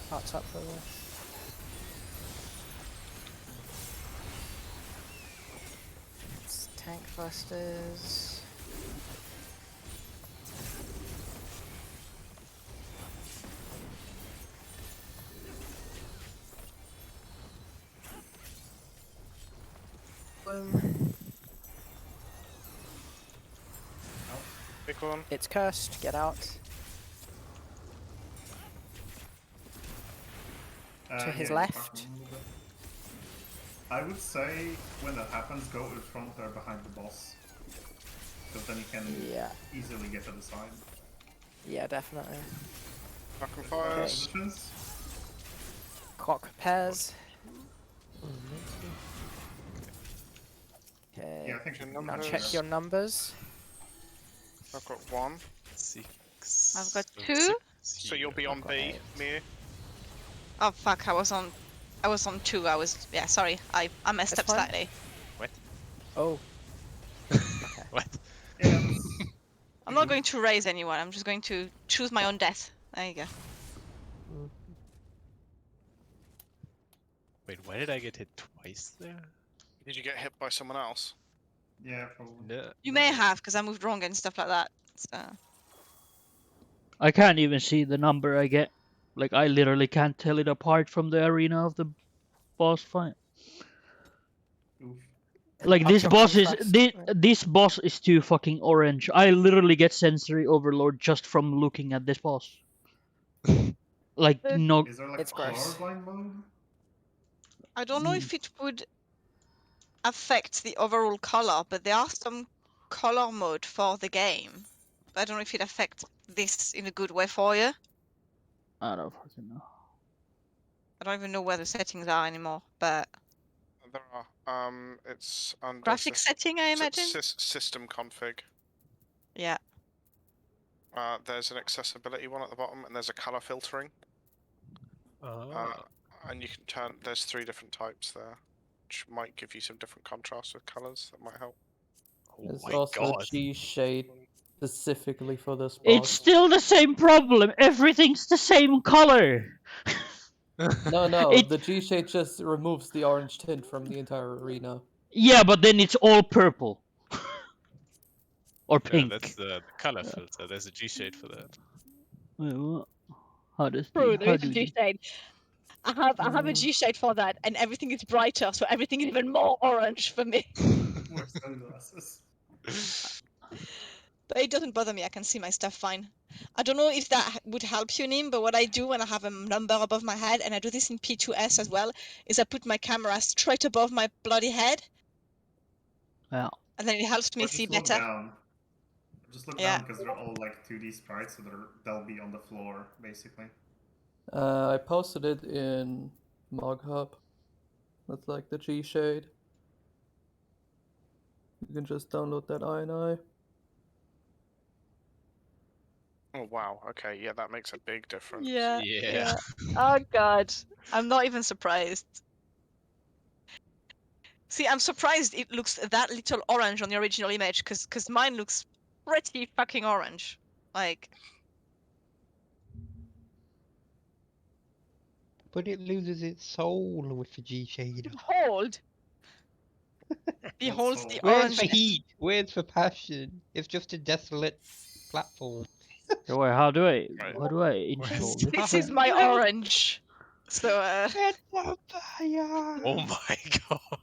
Parts up for this. It's tank busters. Boom. Big one. It's cursed. Get out. To his yeah, left. I would say when that happens, go in front or behind the boss. Because then you can Yeah. easily get to the side. Yeah, definitely. Darkened Fires. Positions. Clock pairs. Okay. Yeah, I think Your Now numbers. check your numbers. I've got 1. 6. I've got Oh, 2. six So you'll be on got B, 8. Mia. Oh fuck! I was on 2. Yeah, sorry. I messed That's up fine. slightly. Oh. What? Yeah, I'm not going to raise anyone. I'm just going to choose my own death. There you go. Wait, why did I get hit twice there? Did you get hit by someone else? yeah, probably. No. You may have, because I moved wrong and stuff like that. So. I can't even see the number I get. Like, I literally can't tell it apart from the arena of the boss fight. Oof. Like, Up this your boss is contrast. this boss is too fucking orange. I literally get sensory overload just from looking at this boss. Like, no. Is there like It's a gross. colorblind mode? I don't know if it would affect the overall color, but there are some color mode for the game. But I don't know if it affects this in a good way for you. I don't fucking know. I don't even know where the settings are anymore. But There are. It's under graphic setting, I imagine. system config. Yeah. There's an accessibility one at the bottom, and there's a color filtering. And you can turn. There's 3 different types there, which might give you some different contrast with colors. That might help. Oh There's my also god. a G shade specifically for this boss. It's still the same problem. Everything's the same color. No, It- the G shade just removes the orange tint from the entire arena. Yeah, but then it's all purple. Or Yeah, pink. that's the color filter. There's a G shade for that. Wait, what? How does True, the, there how is a do G the- shade. I have a G shade for that, and everything is brighter, so everything is even more orange for me. Wear sunglasses. But it doesn't bother me. I can see my stuff fine. I don't know if that would help you, Nim, but what I do when I have a number above my head, and I do this in P2S as well, is I put my camera straight above my bloody head, Yeah. and then it helps me Or see just look better. down. Just look Yeah. down because they're all like 2D sprites, so they'll be on the floor basically. I posted it in MogHub. That's like the G shade. You can just download that INI. Oh wow. Okay. Yeah, that makes a big difference. Yeah. Yeah. Oh god, I'm not even surprised. See, I'm surprised it looks that little orange on the original image, because mine looks pretty fucking orange. Like, But it loses its soul with the G shader. behold! Behold Also, the Where's the orangeness. heat? Where's the passion? It's just a desolate platform. So wait, how do I Right. install Where's this? This is my orange. So, It's a fire! Oh my god.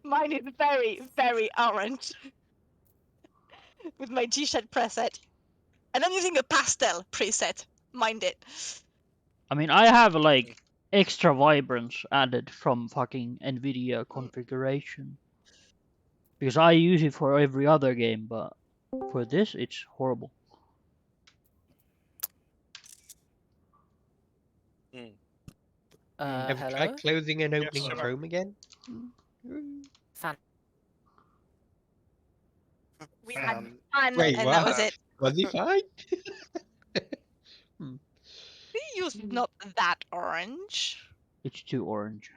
mine is very, very orange. With my G-Shed preset. And I'm using a pastel preset. Mind it. I mean, I have like extra vibrance added from fucking NVIDIA configuration. Because I use it for every other game, but for this, it's horrible. Have you Hello? tried closing and opening hello. Chrome again? Fan. We had Um, fun, Wait, and what? that was it. Was he fine? The use not that orange. It's too orange.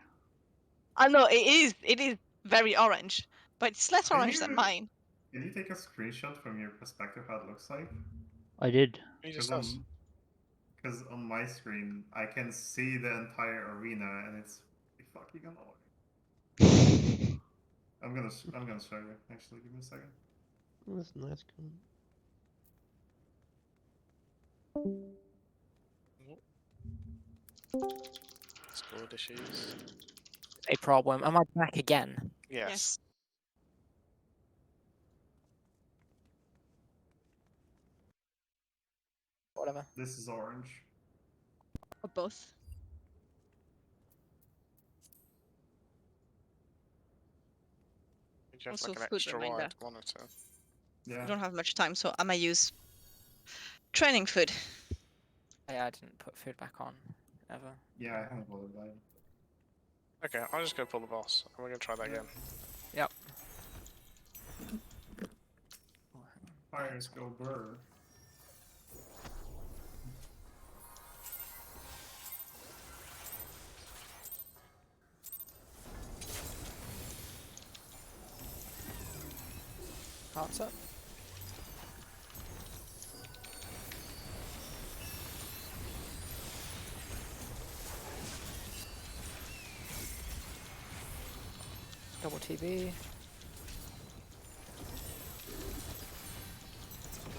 I know it is very orange, but it's less Can orange than you- mine. Can you take a screenshot from your perspective how it looks like? I did. he just Because does. on my screen I can see the entire arena and it's fucking annoying. I'm gonna show you. Actually, give me a second. That's nice. Scored issues. A problem. Am I back again? Yes. Whatever. This is orange. Or both. You have Also like an food extra reminder. wide monitor. Yeah. I don't have much time, so I might use training food. Yeah, I didn't put food back on. Ever. Yeah, I haven't bothered by it. Okay, I'll just go pull the boss, and we're gonna try that again. Yep. Fires go burr. Hearts up. Double TB.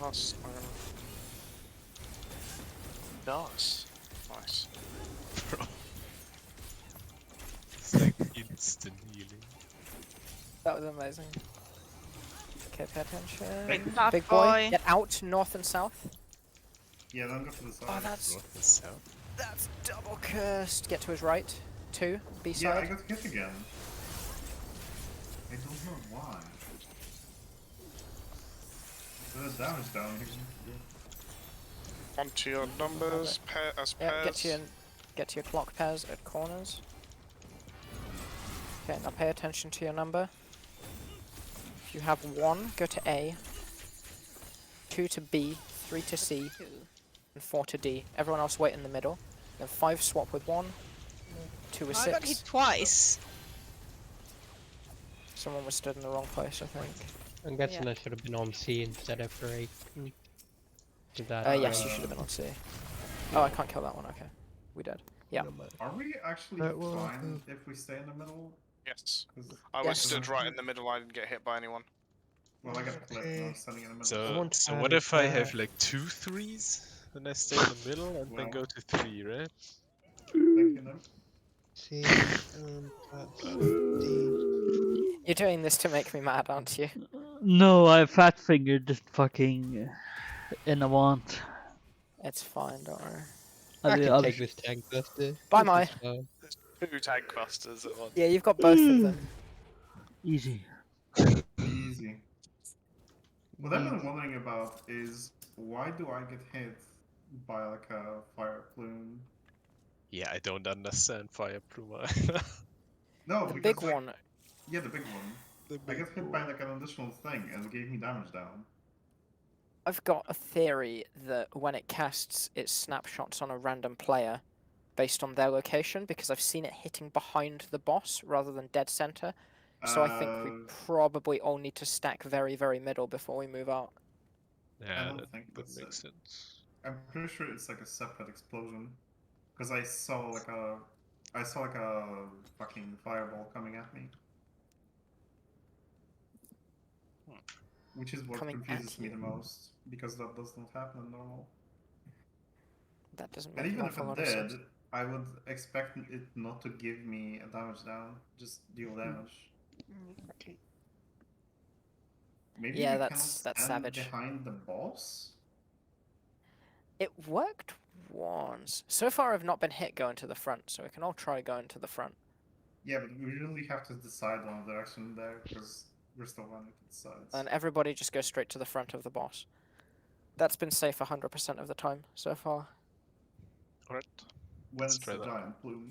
Nice. Nice. Nice. It's like instant healing. That was amazing. Okay, pay attention. Big fat Big boy, boy. get out north and south. Yeah, then go to the side. Oh, that's North and south. double cursed. Get to his right. 2, B Yeah, I side. got hit again. I don't know why. The damage down here. Onto your numbers, pair as Yeah, pairs. get to your clock pairs at corners. Okay, now pay attention to your number. If you have 1, go to A. 2 to B, 3 to C, and 4 to D. Everyone else wait in the middle. Then 5 swap with 1. 2 with I got 6. hit twice. Someone was stood in the wrong place, I think. I'm guessing Yeah. I should have been on C instead of 3. Did that? Yes, you should have been on C. Oh, I can't kill that one. Okay, we did. Yeah. Are we actually That will fine if we stay in the middle? Yes. 'Cause- I was Yes. stood right in the middle, I didn't get hit by anyone. Well, I got clipped and I was standing in the middle. So what if I have like 2 3s? Then I stay in the middle and then go to 3, right? Thank you, Nim. C and that's D. You're doing this to make me mad, aren't you? No, I fat fingered fucking in a want. It's fine, don't worry. I mean, can take this tank buster. Bye, This Mai. is fine. Two tank busters at once. Yeah, you've got both of them. Easy. Easy. What I've been wondering about is why do I get hit by like a fire plume? Yeah, I don't understand Fire Pluma. No, The because big like, one. yeah, the big one. The I big got hit by like an additional thing and it gave me damage down. I've got a theory that when it casts, it snapshots on a random player based on their location, because I've seen it hitting behind the boss rather than dead center. So I think we probably all need to stack very, very middle before we move out. I Yeah, don't that, think that that's makes it. sense. I'm pretty sure it's like a separate explosion. Because I saw like a fucking fireball coming at me. Which is what Coming confuses at me you. the most, because that does not happen in normal. That doesn't And make an even if awful it lot of sense. did, I would expect it not to give me a damage down, just deal damage. Maybe Yeah, we that's cannot stand savage. behind the boss? It worked once. So far I've not been hit going to the front, so we can all try going to the front. Yeah, but we really have to decide on a direction there, because we're still running to the sides. And everybody just go straight to the front of the boss. That's been safe 100% of the time so far. Alright. When let's it's try the that. giant plume.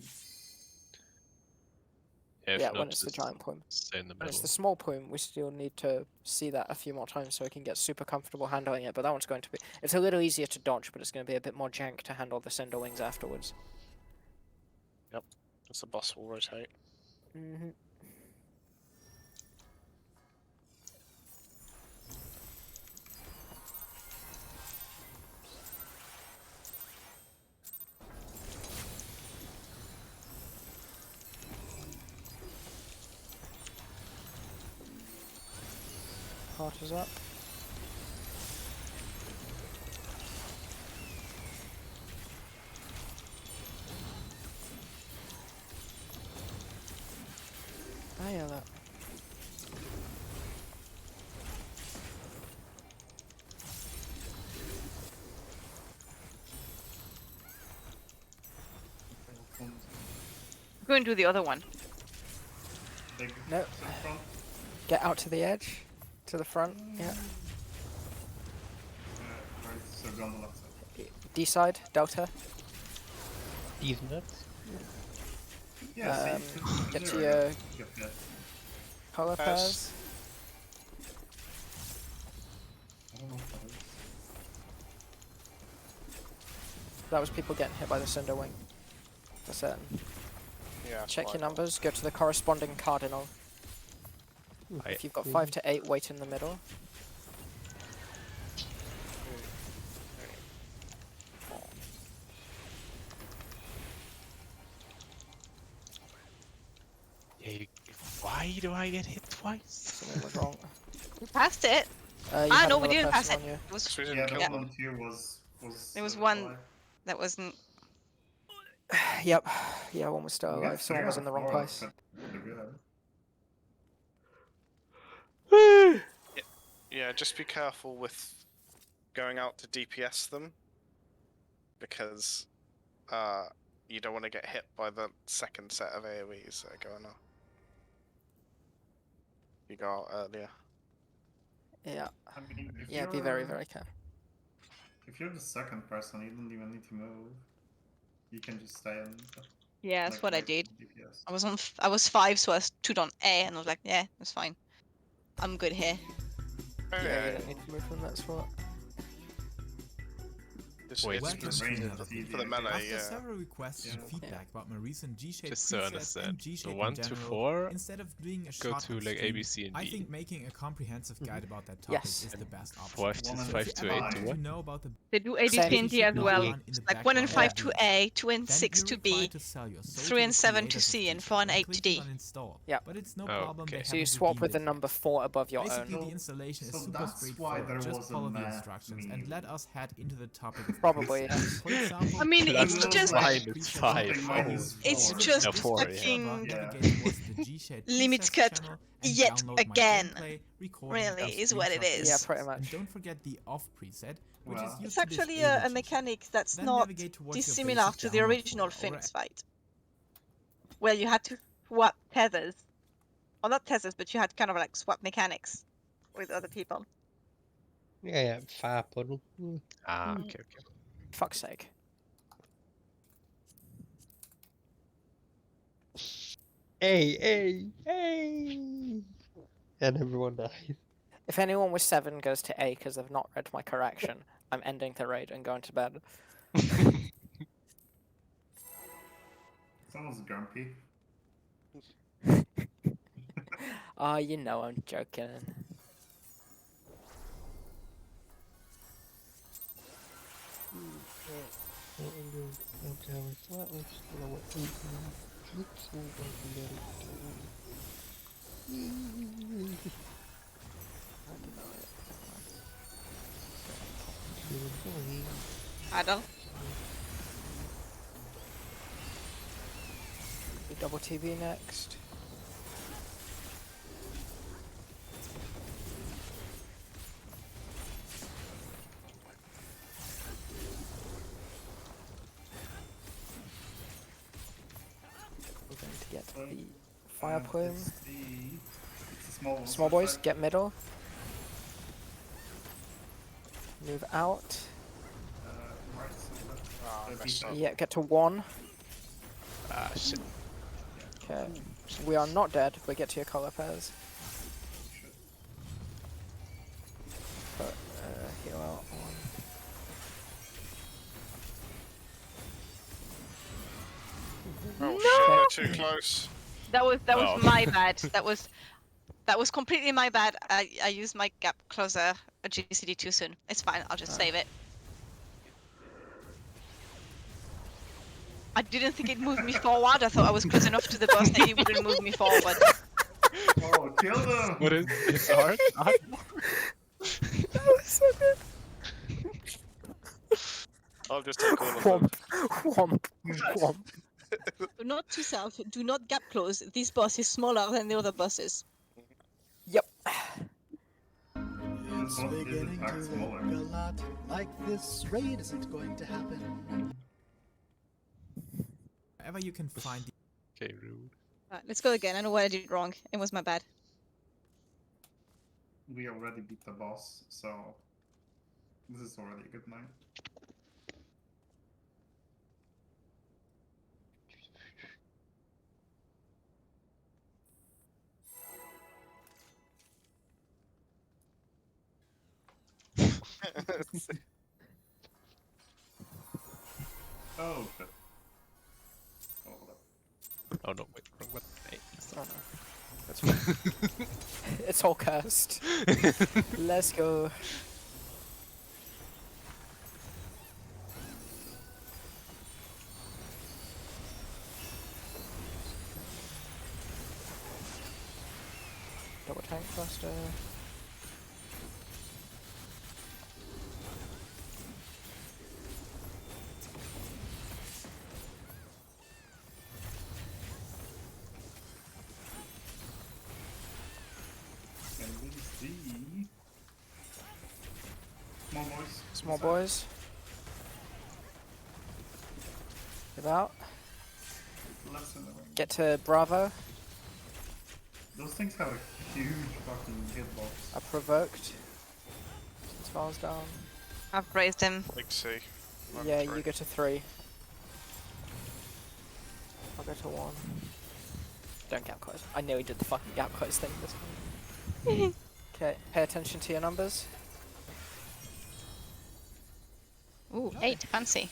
If Yeah, not, when it's the just giant plume. stay in the When middle. it's the small plume, we still need to see that a few more times so we can get super comfortable handling it, but that one's going to be... It's a little easier to dodge, but it's going to be a bit more jank to handle the Cinder Wings afterwards. Yep, because the boss will rotate. Mm-hmm. Heart is up. Oh yeah, that. Go and do the other one. Big Nope. to the front. Get out to the edge. To the front, yeah. Right, so go on the left side. D side, Delta. These nuts. Yeah, see, Get to zero, your get hit. color Pass. pairs. I don't know what that is. That was people getting hit by the Cinder Wing. That's it. Yeah. that's Check what your I thought. numbers, go to the corresponding cardinal. If you've got 5 to 8, wait in the middle. Yeah, why do I get hit twice? Something was wrong. We passed it. You Ah, had no, we another didn't pass person it. on you. It was, So we didn't Yeah, the kill Yeah. them. volunteer was there was alive. one that wasn't. Yep. Yeah, one was still We got alive. Someone three was out in the of wrong four, place. but they're good. Yeah, just be careful with going out to DPS them, because you don't want to get hit by the second set of AoEs that are going on. You go out earlier. Yeah. I mean, if Yeah, you're, be very, very careful. If you're the second person, you don't even need to move. You can just stay in. Yeah, that's like, what I right did. DPS. I was on. I was 5, so I was 2 on A, and I was like, yeah, that's fine. I'm good here. Yeah, you don't need to move from that spot. Wait, It's Welcome just to for another the video. melee, After yeah. several requests and Yeah. feedback about my recent G-shape Just to preset understand. and So G-shape 1 in to general, 4 instead of doing a go shot to on like A, stream, B, C, and I D. think making a comprehensive guide about that topic Yes. is the best option. 5 to One and 5 If to you 8 ever to want what? to know about the They do Same. ADC and D as well. on in the Like 1 and 5 to background A, 2 and then 6 you're to required B, to sell your soul 3 to and the 7 to creators of C, and G-Shape 4 and by 8 to clicking D. on install. Yep. But it's no Oh, problem. okay. They So you haven't swap with redeemed the it yet. number 4 above your Basically, own. the installation is So super that's why straightforward. there Just was a follow the math instructions meme. and let us head into the topic of Probably, yes. For example, I mean, Plus it's Plus just minus something 5. minus it's four. just No, 4, yeah. fucking Yeah. navigate towards the G-Shade limit presets cut channel and yet download my again. gameplay, recording, Really, and is what it screenshot is. Yeah, images. pretty much. And don't forget the off preset, which Wow. is used It's to actually disable a G-Shade. mechanic that's Then not navigate towards your dissimilar basic to the download original folder or Phoenix fight, where you had to swap tethers. Or not tethers, but you had kind of like swap mechanics with other people. Yeah, fire puddle. Ah, Mm. okay, okay. Fuck's sake. Hey! And everyone dies. If anyone with 7 goes to A because they've not read my correction, I'm ending the raid and going to bed. Someone's grumpy. Ah, you know I'm joking. I don't. We double TV next. We're going to get the fire plume. It's the small one. Small boys, get middle. Move out. Right, so left. Ah, I messed up. Yeah, get to 1. Ah, shit. Okay. We are not dead. We get to your color pairs. Put heal out on. Oh shit, we're too close. That was Oh. my bad. That was completely my bad. I used my gap closer GCD too soon. It's fine. I'll just save it. I didn't think it moved me forward. I thought I was close enough to the boss that it wouldn't move me forward. Oh, kill them! What is it's hard? That was so good. I'll just take all of Whomp, them. whomp, whomp. Not to south. Do not gap close. This boss is smaller than the other bosses. Yep. It's boss is in beginning fact to smaller. look a lot like this raid isn't going to happen. Wherever you can find the Okay, rude. Right, let's go again. I know what I did wrong. It was my bad. We already beat the boss, so this is already a good night. Oh shit. Oh, hold up. Oh no, wait, wrong button. Hey. Oh, no. That's fine. It's all cursed. Let's go. Double tank cluster. And we see small boys. Small boys. Get out. Less in the ring. Get to Bravo. Those things have a huge fucking hitbox. I provoked. Smiles down. I've raised him. Big C. I'm Yeah, through. you go to 3. I'll go to 1. Don't gap close. I know he did the fucking gap close thing this time. Okay, pay attention to your numbers. Ooh, 8. Fancy.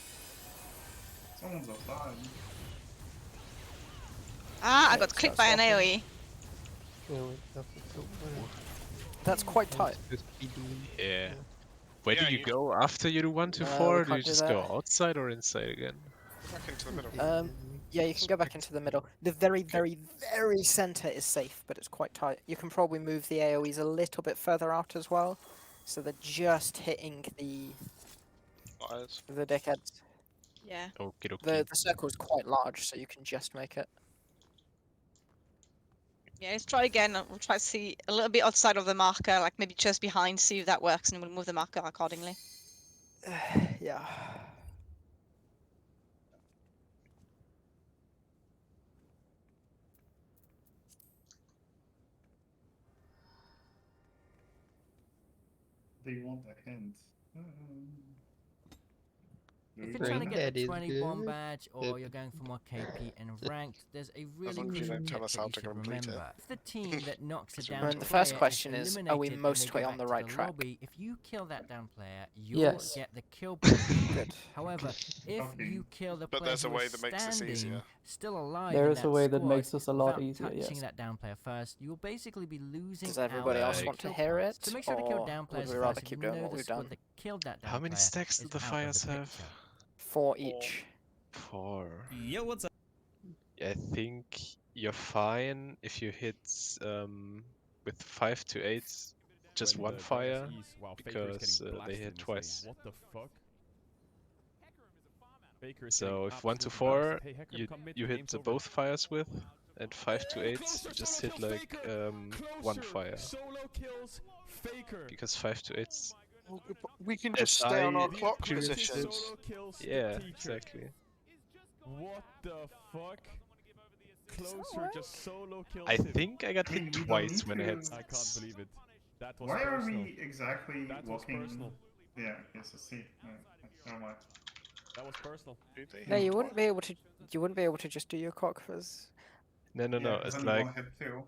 Someone's outside. Ah, I Yeah, got clipped starts by an walking. AoE. That's quite tight. Yeah. Where Yeah, do you you- go after you do 1 to we 4? Do can't you do just go that. outside or inside again? Back into the middle. Yeah, you can go back into the middle. The very, very, very center is safe, but it's quite tight. You can probably move the AoEs a little bit further out as well, so they're just hitting the fires. The dickheads. Yeah. Okie dokie. The circle's quite large, so you can just make it. Yeah, let's try again. We'll try to see a little bit outside of the marker, like maybe just behind, see if that works, and we'll move the marker accordingly. Yeah. They want a hint. If Louis you're trying to Vuitton? get That the is 20 bomb good. badge or you're going for more KP and ranked, there's a really long as you crucial don't tell tip us that how you to should complete it. remember. If the team that knocks a I down mean, the first player question is is, are we eliminated and most they way go on the back to right track? lobby, if you kill that down player, you'll Yes. get the kill point. Good. However, if Okay. you kill the But player there's a who way is that makes this standing, easier. still alive There in is a that way that squad, makes this a lot without easier, yes. touching that down player first, you'll basically be losing Does everybody out else on the want to kill hear points. it, So make sure to kill or down would players we rather first if keep you doing know what the we've squad done? that killed that down How many player stacks do is the out of fires the have? picture. 4 each. 4. Yo, what's up? I think you're fine if you hit with 5 to 8 just one fire, because they hit twice. What the fuck? So if 1 to 4 you hit the both fires with, and 5 to 8 you just hit like one fire, because 5 to 8. We can just stay on our clock position. positions. Yeah, exactly. What the fuck? Closer just solo kills I him. think I got Hey, hit we don't twice need when I had I can't believe it. That was Why are personal. we exactly That was walking? personal. Yeah, yes, I see. Never mind. That was personal. No, you wouldn't be able to. You wouldn't be able to just do your cock fizz. No, Yeah, no, 'cause it's only like one hit too.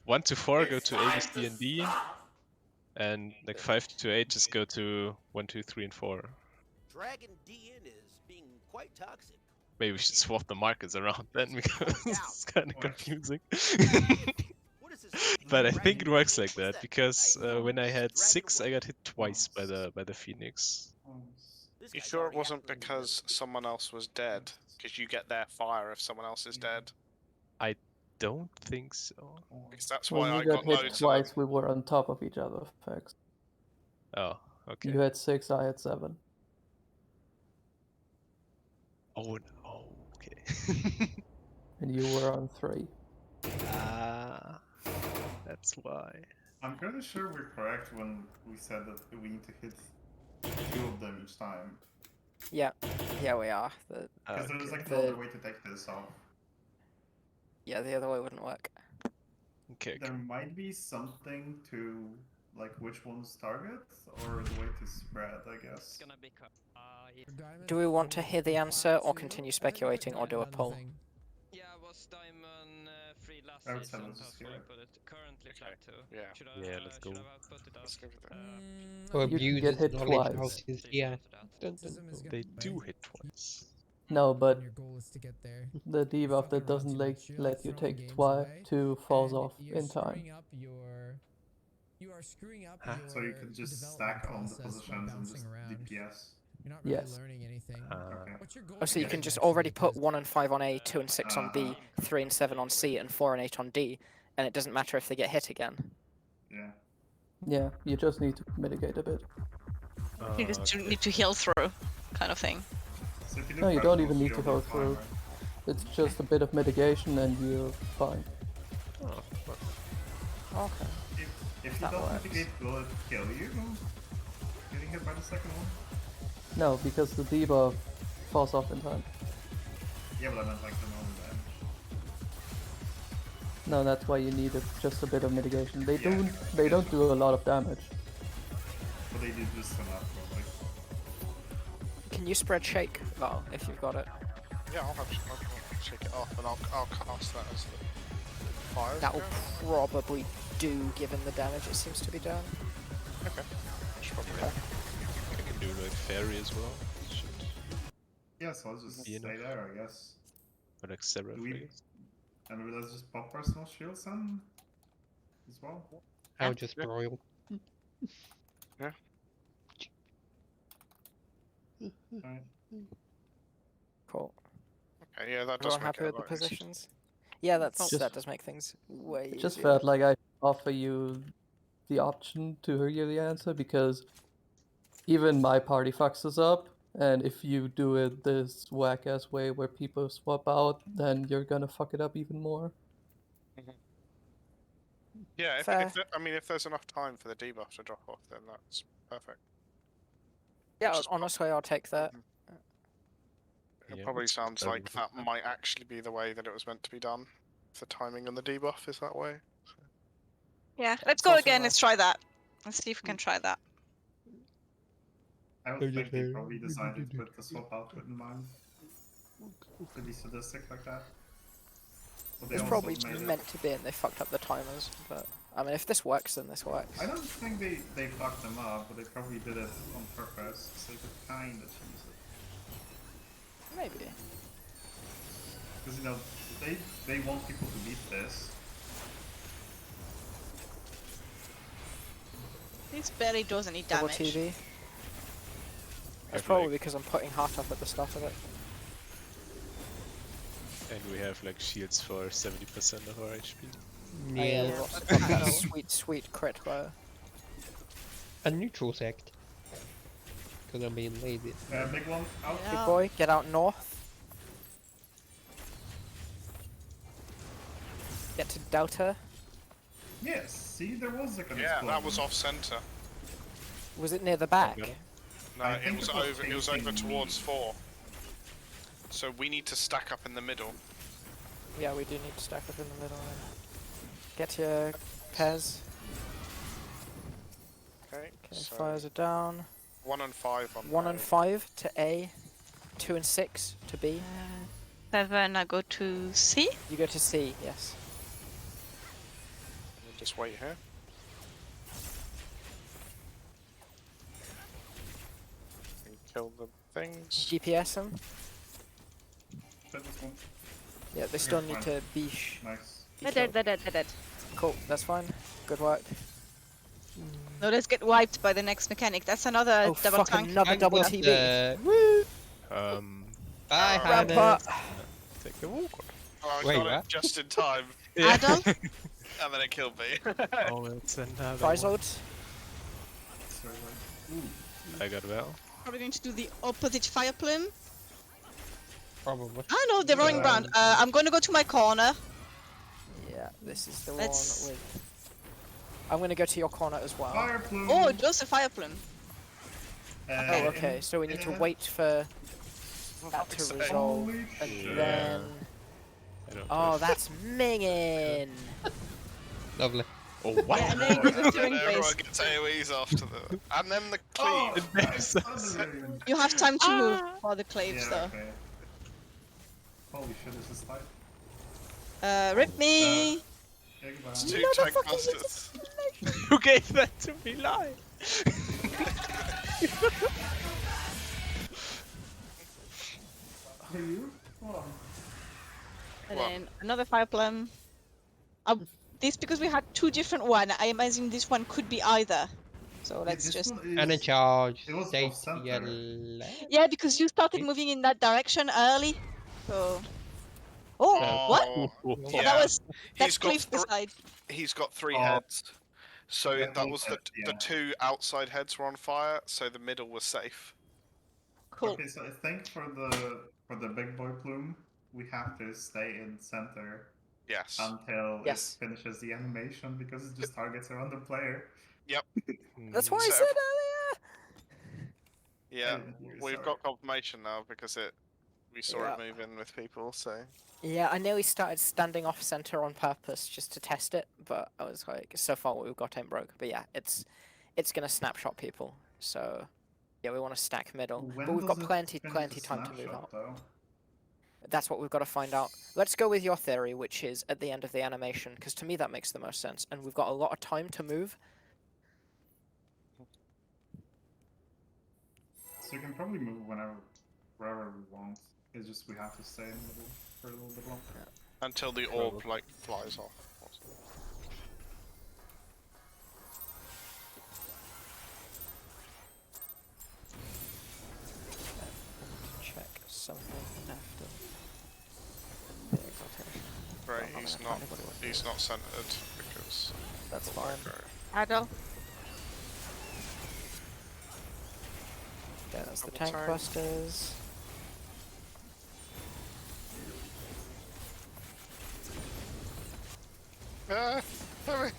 1 to 4 go to A, B, C, and D, and like 5 to 8 just go to 1, 2, 3, and 4. Dragon DN is being quite toxic. Maybe we should swap the markers around then, because it's kind of confusing. But I think it works like that, because when I had 6, I got hit twice by the Phoenix. You sure it wasn't because someone else was dead? Because you get their fire if someone else is dead. I don't think so. Because that's When why you I got got hit loads twice, of them. we were on top of each other, Fax. Oh, okay. You had 6, I had 7. Oh, no, okay. And you were on 3. Ah, that's why. I'm pretty sure we're correct when we said that we need to hit 2 of them each time. Yeah, yeah, we are. Because there's like no the- other way to take this off. Yeah, the other way wouldn't work. Okay. There might be something to like which one's target or the way to spread, I guess. Do we want to hear the answer, or continue speculating, or do a poll? Yeah, was Diamond free last I would say season? let's just That's what I hear it. put it. Currently flat too. Yeah. Should Yeah, let's go. Should I have put it Let's up? go with that. Or You can abuse get his hit knowledge twice. of his yeah. They do hit twice. No, but Your goal is to get there. the debuff that doesn't let you take 2 falls off You're in time. screwing up your. You are screwing up your. So you could just development stack on the process by positions and bouncing just around. DPS. You're not really Yes. learning anything. Okay. What's your goal? Oh, so you here, can just actually? already put Because 1 and 5 on A, 2 and 6 on B, 3 and 7 on C, and 4 and 8 on D, and it doesn't matter if they get hit again. Yeah. Yeah, you just need to mitigate a bit. You just need to heal through, kind of thing. So if you do No, you don't personal even need to shield, go you're fine, through. right? It's just a bit of mitigation and you're fine. Oh, fuck. Okay. If you That don't works. mitigate, will it kill you? Getting hit by the second one? No, because the debuff falls off in time. Yeah, but I meant like the normal damage. No, that's why you need just a bit of mitigation. They Yeah, don't do a lot of damage. But they did just enough for like. Can you spread shake, Val, if you've got it? Yeah, I'll shake it off and I'll cast that as the fire. That will probably do, given the damage it seems to be doing. Okay. Should probably Okay. I can do like fairy as well. Should Yeah, so I'll just Be stay enough. there, I guess. or like Seraph, Do I we- guess. And let's just pop personal shields then? As well? I'll just broil. Alright. Cool. Okay, yeah, that does Everyone make happy it a with the lot easier. positions? Yeah, Just- that does make things way It just easier. felt like I offer you the option to hear the answer because even my party fucks us up And if you do it this whack-ass way where people swap out, then you're gonna fuck it up even more. Yeah, Fair. I mean, if there's enough time for the debuff to drop off, then that's perfect. Yeah, Just honestly, I'll take that. It Yeah, probably it's sounds very like that might actually be the way that it was meant to be done. If the timing and the debuff is that way. Yeah, let's It's go also again. nice. Let's try that. Let's see if we can try that. I would think they probably decided with the swap output in mind. To be sadistic like that. But they It's also probably made meant to be, and they fucked up the timers. But I mean, if this works, then this works. I don't think they fucked them up, but they probably did it on purpose, so you could kinda cheese it. Maybe. Because, you know, they want people to beat this. This barely does any Double damage. TV. That's Have, probably like- because I'm putting heart up at the start of it. And we have like shields for 70% of our HP. I got that sweet crit fire. A neutral sect. Because I'm being lazy. Big one out. Big boy, get out north. Get to Delta. Yes, see, there was like an Yeah, explosion. that was off center. Was it near the back? No, I it think was it was over. It was over facing towards 4. So we need to stack up in the middle. Yeah, we do need to stack up in the middle. Then. Get your Pez. Okay. Okay, So fires are down. 1 and 5 on. 1 and 5 to A. 2 and 6 to B. 7, I go to C. You go to C, yes. Just wait here. And kill the things. GPS them. That was one. Yeah, they still need to beesh. Nice. They're dead, they're dead, they're dead. Cool, that's fine. Good work. No, let's get wiped by the next mechanic. That's another Oh, double fuck, tank. another double got TB. the- Woo! Bye, Grandpa. Hannah. Take a walk. Oh, I Wait, got what? it just in time. Adol? And then it killed me. Oh, it's another Frizold. So, like, ooh. I got well. Probably going to do the opposite fire plume. Probably. Ah no, they're rolling around. I'm going to go to my corner. Yeah, this is the Let's- one with... I'm gonna go to your corner as well. Fire plume! Oh, just a fire plume. Oh, okay, so we need to wait for that to resolve, Holy and shit. then... I don't Oh, know. that's minging! Lovely. Oh, what? Yeah, and then you do the And steering then everyone brace. gets AoEs after the. And then the Oh, cleave. that's thundering. You have time to move for the claves Yeah, though. okay. Holy shit, this is tight. Rip me! Goodbye. It's 2 tank busters. Who gave that to me live? Are you? Oh. And Well- then another fire plume. This because we had 2 different one. I imagine this one could be either. So let's This just. one And a is- charge. It was Stay off center. to your left. Yeah, because you started moving in that direction early. So. Oh, what? Oh, Oh, yeah. that was He's that's got cliff beside. He's got 3 Oh. heads. So Yeah, that three was heads, the yeah. 2 outside heads were on fire, so the middle was safe. Cool. Okay, so I think for the big boy plume, we have to stay in center Yes. until Yes. it finishes the animation because it just targets around the player. Yep. That's what I So said every- earlier! Yeah. I didn't hear you, We've sorry. got confirmation now because we saw Yeah. it move in with people, so Yeah, I nearly started standing off center on purpose just to test it, but I was like, so far what we've got ain't broke. But yeah, it's gonna snapshot people, so yeah, we want to stack middle. When But we've got does it plenty finish the time to move snapshot, out. though? That's what we've got to find out. Let's go with your theory, which is at the end of the animation, because to me that makes the most sense, and we've got a lot of time to move. So you can probably move wherever we want. It's just we have to stay in the middle for a little bit longer. until the orb like flies off. Check something after the exaltation. Right, I'm he's gonna not find anybody with he's not centered because That's of fine. micro. Adol. There's the Double tank tank. busters.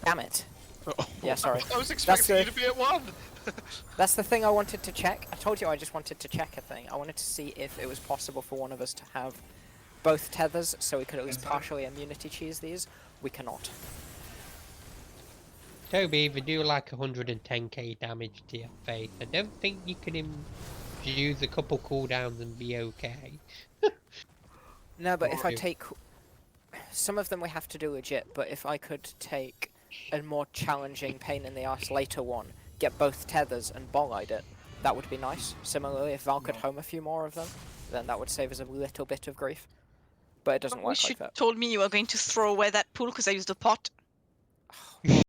Damn it. Yeah, sorry. I was expecting the- you to be at 1! That's the thing I wanted to check. I told you I just wanted to check a thing. I wanted to see if it was possible for one of us to have both tethers so we could at least partially immunity cheese these. We cannot. Toby, if you do like 110k damage to your face, I don't think you can use a couple cooldowns and be okay. No, but if I take... Some of them we have to do legit, but if I could take a more challenging pain in the ass later one, get both tethers and bolide it, that would be nice. Similarly, if Val could home a few more of them, then that would save us a little bit of grief. But it doesn't I work wish like you that. told me you were going to throw away that pool because I used a pot.